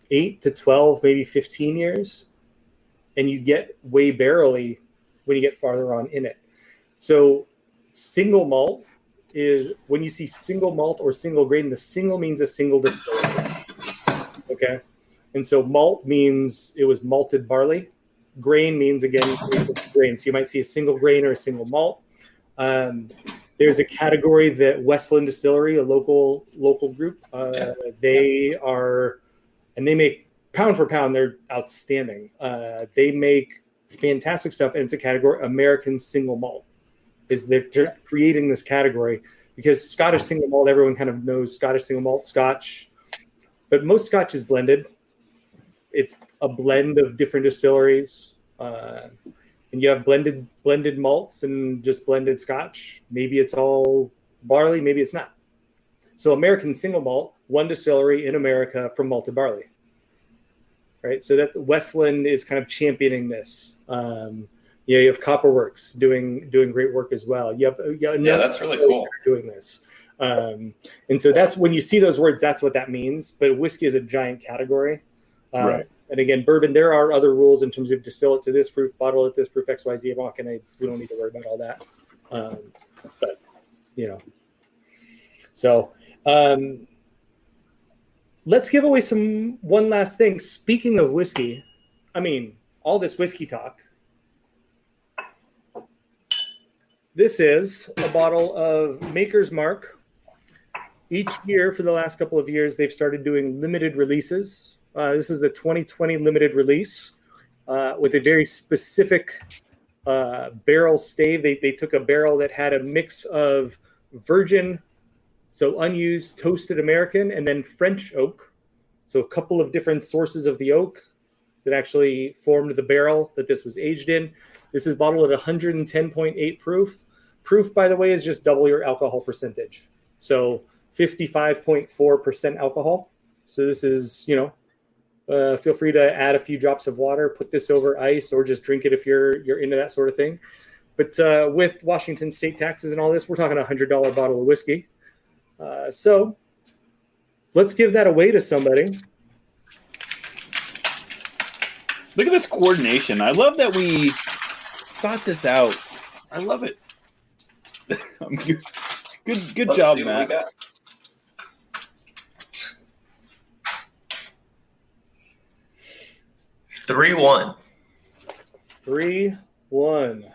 8 to 12, maybe 15 years. And you get way barrely when you get farther on in it. So single malt is when you see single malt or single grain, the single means a single distillery. Okay. And so malt means it was malted barley. Grain means, again, grain. So you might see a single grain or a single malt. There's a category that Westland Distillery, a local group, they are, and they make pound for pound, they're outstanding. They make fantastic stuff, and it's a category, American single malt. They're creating this category because Scottish single malt, everyone kind of knows Scottish single malt, Scotch, but most Scotch is blended. It's a blend of different distilleries, and you have blended malts and just blended Scotch. Maybe it's all barley, maybe it's not. So American single malt, one distillery in America from malted barley. Right, so that Westland is kind of championing this. You have Copperworks doing great work as well. You have that's really cool doing this, and so that's when you see those words, that's what that means. But whiskey is a giant category, right? And again, bourbon, there are other rules in terms of distill it to this proof, bottle it this proof, XYZ. We don't need to worry about all that, but so. Let's give away one last thing. Speaking of whiskey, I mean, all this whiskey talk. This is a bottle of Maker's Mark. Each year for the last couple of years, they've started doing limited releases. This is the 2020 limited release with a very specific barrel stave. They took a barrel that had a mix of virgin, so unused toasted American, and then French oak. So a couple of different sources of the oak that actually formed the barrel that this was aged in. This is bottled at 110.8 proof. Proof, by the way, is just double your alcohol percentage. So 55.4% alcohol. So this is, feel free to add a few drops of water, put this over ice, or just drink it if you're into that sort of thing. But with Washington state taxes and all this, we're talking a $100 bottle of whiskey. So let's give that away to somebody. Look at this coordination. I love that we thought this out. I love it. Good job, Matt. 3-1. 3-1.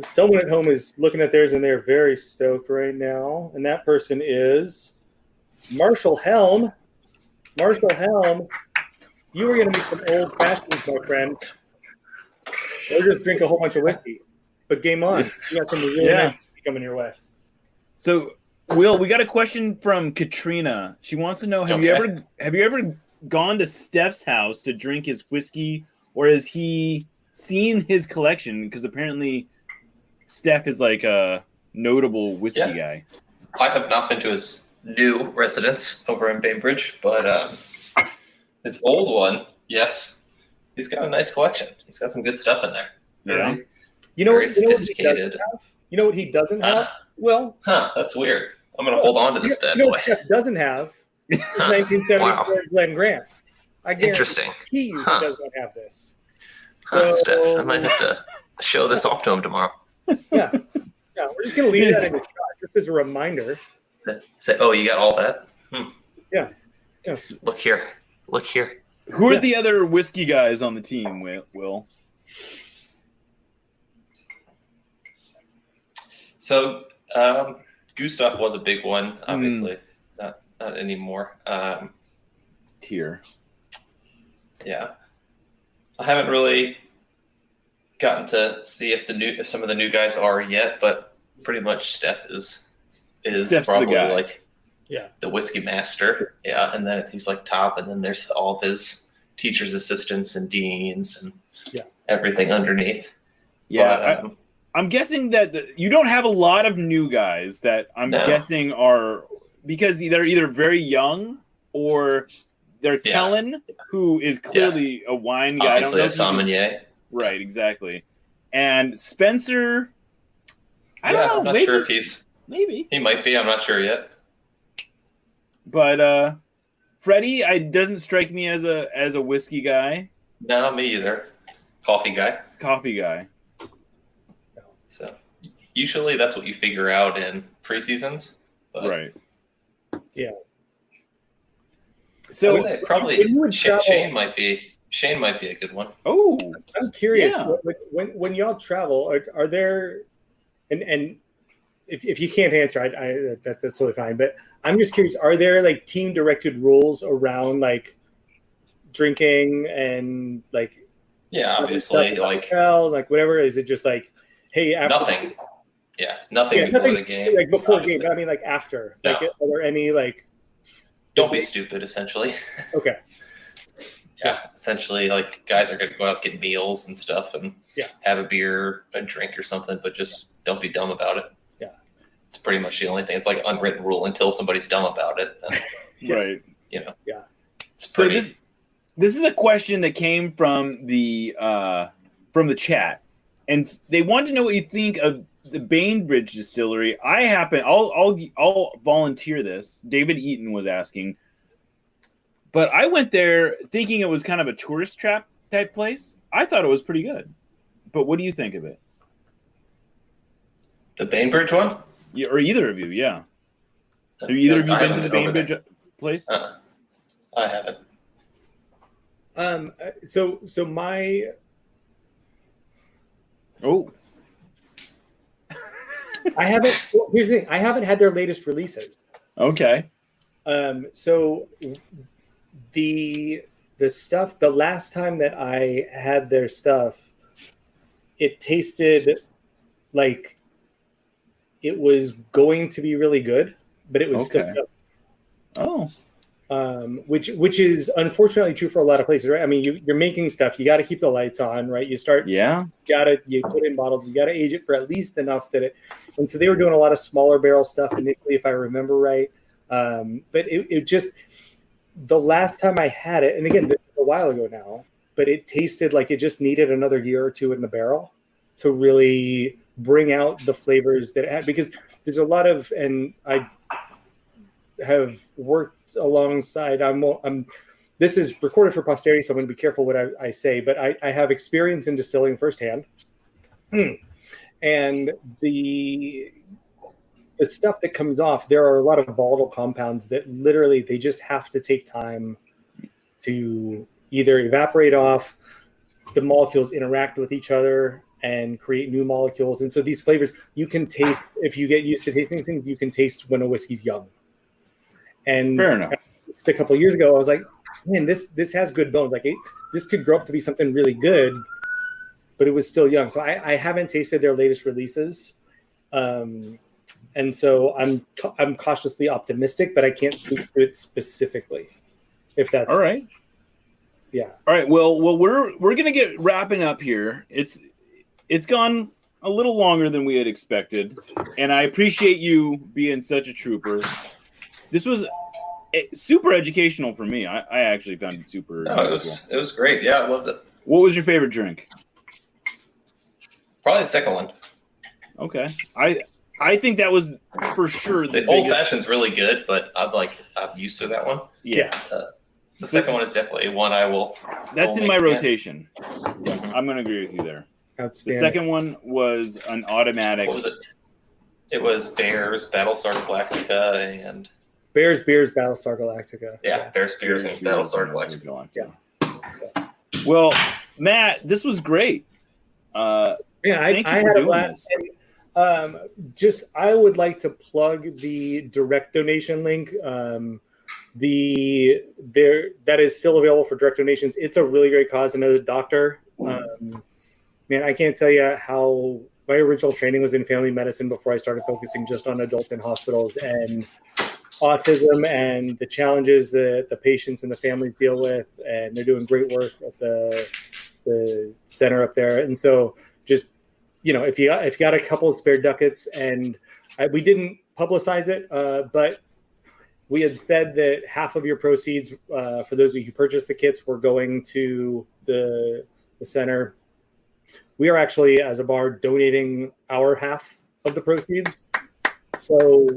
Someone at home is looking at theirs and they're very stoked right now. And that person is Marshall Helm. Marshall Helm, you were going to make some old fashions, my friend. Or just drink a whole bunch of whiskey. But game on. You got some really nice whiskey coming your way. So, Will, we got a question from Katrina. She wants to know, have you ever gone to Steph's house to drink his whiskey, or has he seen his collection? Because apparently Steph is like a notable whiskey guy. I have not been to his new residence over in Bainbridge, but his old one, yes, he's got a nice collection. He's got some good stuff in there. Very, very sophisticated. You know what he doesn't have? Well, that's weird. I'm going to hold on to this bad boy. What Steph doesn't have is 1974 Glen Grant. I guarantee Interesting. He does not have this. Steph, I might have to show this off to him tomorrow. Yeah, we're just gonna leave that in the shot just as a reminder. Say, oh, you got all that? Yeah. Look here. Who are the other whiskey guys on the team, Will? So, Gustav was a big one, obviously. Not anymore. Here. Yeah. I haven't really gotten to see if some of the new guys are yet, but pretty much Steph is Steph's probably the guy. like the whiskey master. Yeah, and then if he's like top, and then there's all of his teachers' assistants and deans and everything underneath. Yeah, but, I'm guessing that you don't have a lot of new guys that I'm guessing are because they're either very young or they're Kellen, who is clearly a wine guy. Obviously a sommelier. Right, exactly. And Spencer, I don't know. I'm not sure if he might be. I'm not sure yet. But Freddie, doesn't strike me as a whiskey guy. No, me either. Coffee guy. So usually that's what you figure out in preseasons. But right. Yeah. So I would say probably Shane might be a good one. Oh, I'm curious. When y'all travel, are there, and if you can't answer, that's totally fine. But I'm just curious: are there like team directed rules around like drinking and like? Yeah, obviously, like whatever. Is it just like, hey, after nothing? Yeah, nothing before the game. Like before the game, but I mean like after. No. Like, are there any like? Don't be stupid, essentially. Okay. Yeah, essentially, like guys are going to go out get meals and stuff and have a beer, a drink or something, but just don't be dumb about it. Yeah, it's pretty much the only thing. It's like unwritten rule until somebody's dumb about it. Then, right. You know. Yeah. So this is a question that came from the chat, and they want to know what you think of the Bainbridge Distillery. I'll volunteer this. David Eaton was asking. But I went there thinking it was kind of a tourist trap type place. I thought it was pretty good. But what do you think of it? The Bainbridge one? Yeah, or either of you, yeah. Have either of you been to the Bainbridge place? I haven't. So my... Oh. I haven't... Well, here's the thing. I haven't had their latest releases. Okay. So... The stuff, the last time that I had their stuff, it tasted like it was going to be really good, but it was still good. Oh. Which is unfortunately true for a lot of places, right? I mean, you're making stuff, you got to keep the lights on, right? You put in bottles, you got to age it for at least enough that and so they were doing a lot of smaller barrel stuff initially, if I remember right. But it just, the last time I had it, and again, this is a while ago now, but it tasted like it just needed another year or two in the barrel to really bring out the flavors that it had. Because there's a lot of, and I have worked alongside, this is recorded for posterity, so I'm going to be careful what I say, but I have experience in distilling firsthand. And the stuff that comes off, there are a lot of volatile compounds that literally they just have to take time to either evaporate off, the molecules interact with each other and create new molecules. And so these flavors, you can taste, if you get used to tasting things, you can taste when a whiskey's young. And fair enough. Just a couple of years ago, I was like, man, this has good bones. Like this could grow up to be something really good, but it was still young. So I haven't tasted their latest releases. And so I'm cautiously optimistic, but I can't speak to it specifically. If that's all right. Yeah. All right. Well, we're gonna get wrapping up here. It's gone a little longer than we had expected, and I appreciate you being such a trooper. This was super educational for me. I actually found it super. It was great. Yeah, I loved it. What was your favorite drink? Probably the second one. Okay. I think that was for sure the old fashioned's really good, but I'm used to that one. Yeah. The second one is definitely one I will. That's in my rotation. I'm going to agree with you there. The Outstanding. second one was an automatic. What was it? It was Bears, Battlestar Galactica, and Bears, Battlestar Galactica. Bears, Spears, and Battlestar Galactica. Yeah. Well, Matt, this was great. Yeah, Thank I you for had a doing blast. And, I would like to plug the direct donation link. That is still available for direct donations. It's a really great cause. And as a doctor, man, I can't tell you how my original training was in family medicine before I started focusing just on adults in hospitals, and autism and the challenges that the patients and the families deal with. And they're doing great work at the center up there. And so just, if you got a couple of spare ducats, and we didn't publicize it, but we had said that half of your proceeds, for those of you who purchased the kits, were going to the center. We are actually, as a bar, donating our half of the proceeds. So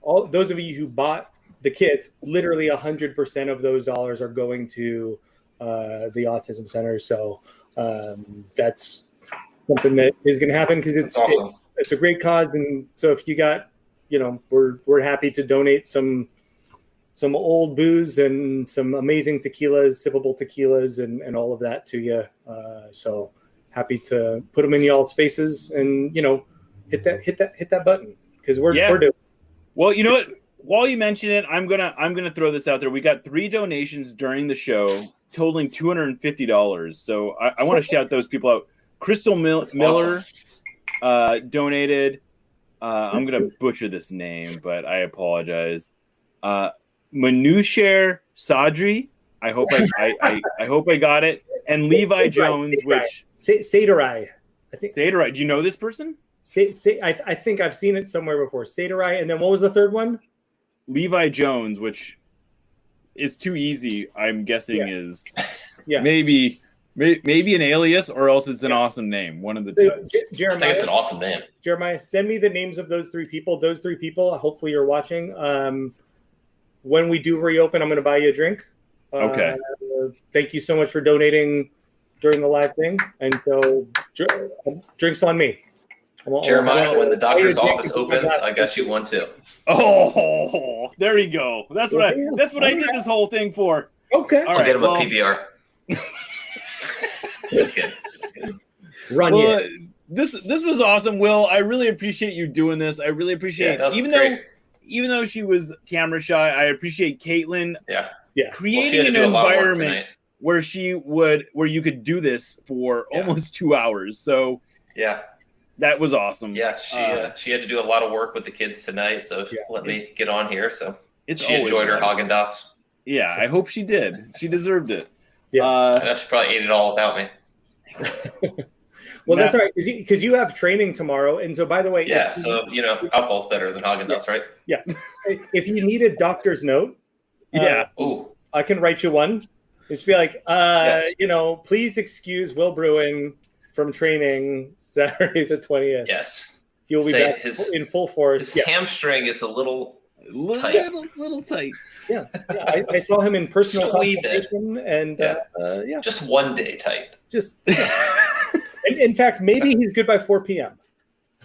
all those of you who bought the kits, literally 100% of those dollars are going to the autism center. So that's something that is going to happen, because it's awesome. It's a great cause. And so if you got, we're happy to donate some old booze and some amazing tequilas, sippable tequilas, and all of that to you. So happy to put them in y'all's faces, and hit that button, because we're doing. Well, you know what? While you mention it, I'm gonna throw this out there. We got 3 donations during the show, totaling $250. So I want to shout those people out. Crystal Miller donated. I'm gonna butcher this name, but I apologize. Manusher Sadri. I hope I got it. And Levi Jones, which Saderai. I think Saderai. Do you know this person? I think I've seen it somewhere before. Saderai, and then what was the third one? Levi Jones, which is too easy. I'm guessing is maybe an alias, or else it's an awesome name. One of the two. Jeremiah, I think it's an awesome name. Jeremiah, send me the names of those 3 people. Those 3 people. Hopefully, you're watching. When we do reopen, I'm going to buy you a drink. Okay. Thank you so much for donating during the live thing. And so, drinks on me. Jeremiah, when the doctor's office opens, I got you one too. Oh, there you go. That's what I did this whole thing for. Okay. I'll get him a PBR. Just kidding. Run it. This was awesome, Will. I really appreciate you doing this. I really appreciate it. Even though she was camera shy, I appreciate Caitlin. Yeah. Creating an environment where you could do this for almost 2 hours. So that was awesome. Yeah, she had to do a lot of work with the kids tonight, so she let me get on here. So she enjoyed her Haagen-Dazs. Yeah, I hope she did. She deserved it. Yeah, I know she probably ate it all without me. Well, that's all right, because you have training tomorrow. And so, by the way, so alcohol's better than Haagen-Dazs, right? Yeah. If you need a doctor's note, I can write you one. Just be like, please excuse Will Bruin from training Saturday the 20th. Yes. He'll be back in full force. His hamstring is a little tight. Yeah. I saw him in personal consultation, and just one day tight. Just in fact, maybe he's good by 4 p.m.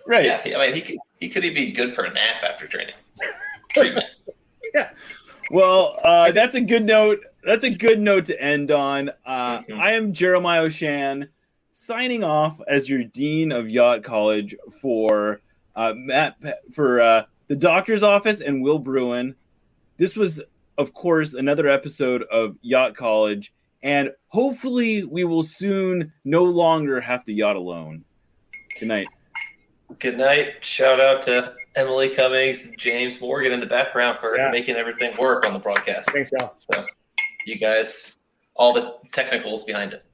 Right. Yeah. I mean, he could be good for a nap after treatment. Yeah. Well, that's a good note. That's a good note to end on. I am Jeremiah O'Shan, signing off as your Dean of Yacht College for the doctor's office and Will Bruin. This was, of course, another episode of Yacht College, and hopefully we will soon no longer have to yacht alone. Good night. Good night. Shout out to Emily Cummings and James Morgan in the background for making everything work on the broadcast. Thanks, y'all. So you guys, all the technicals behind it.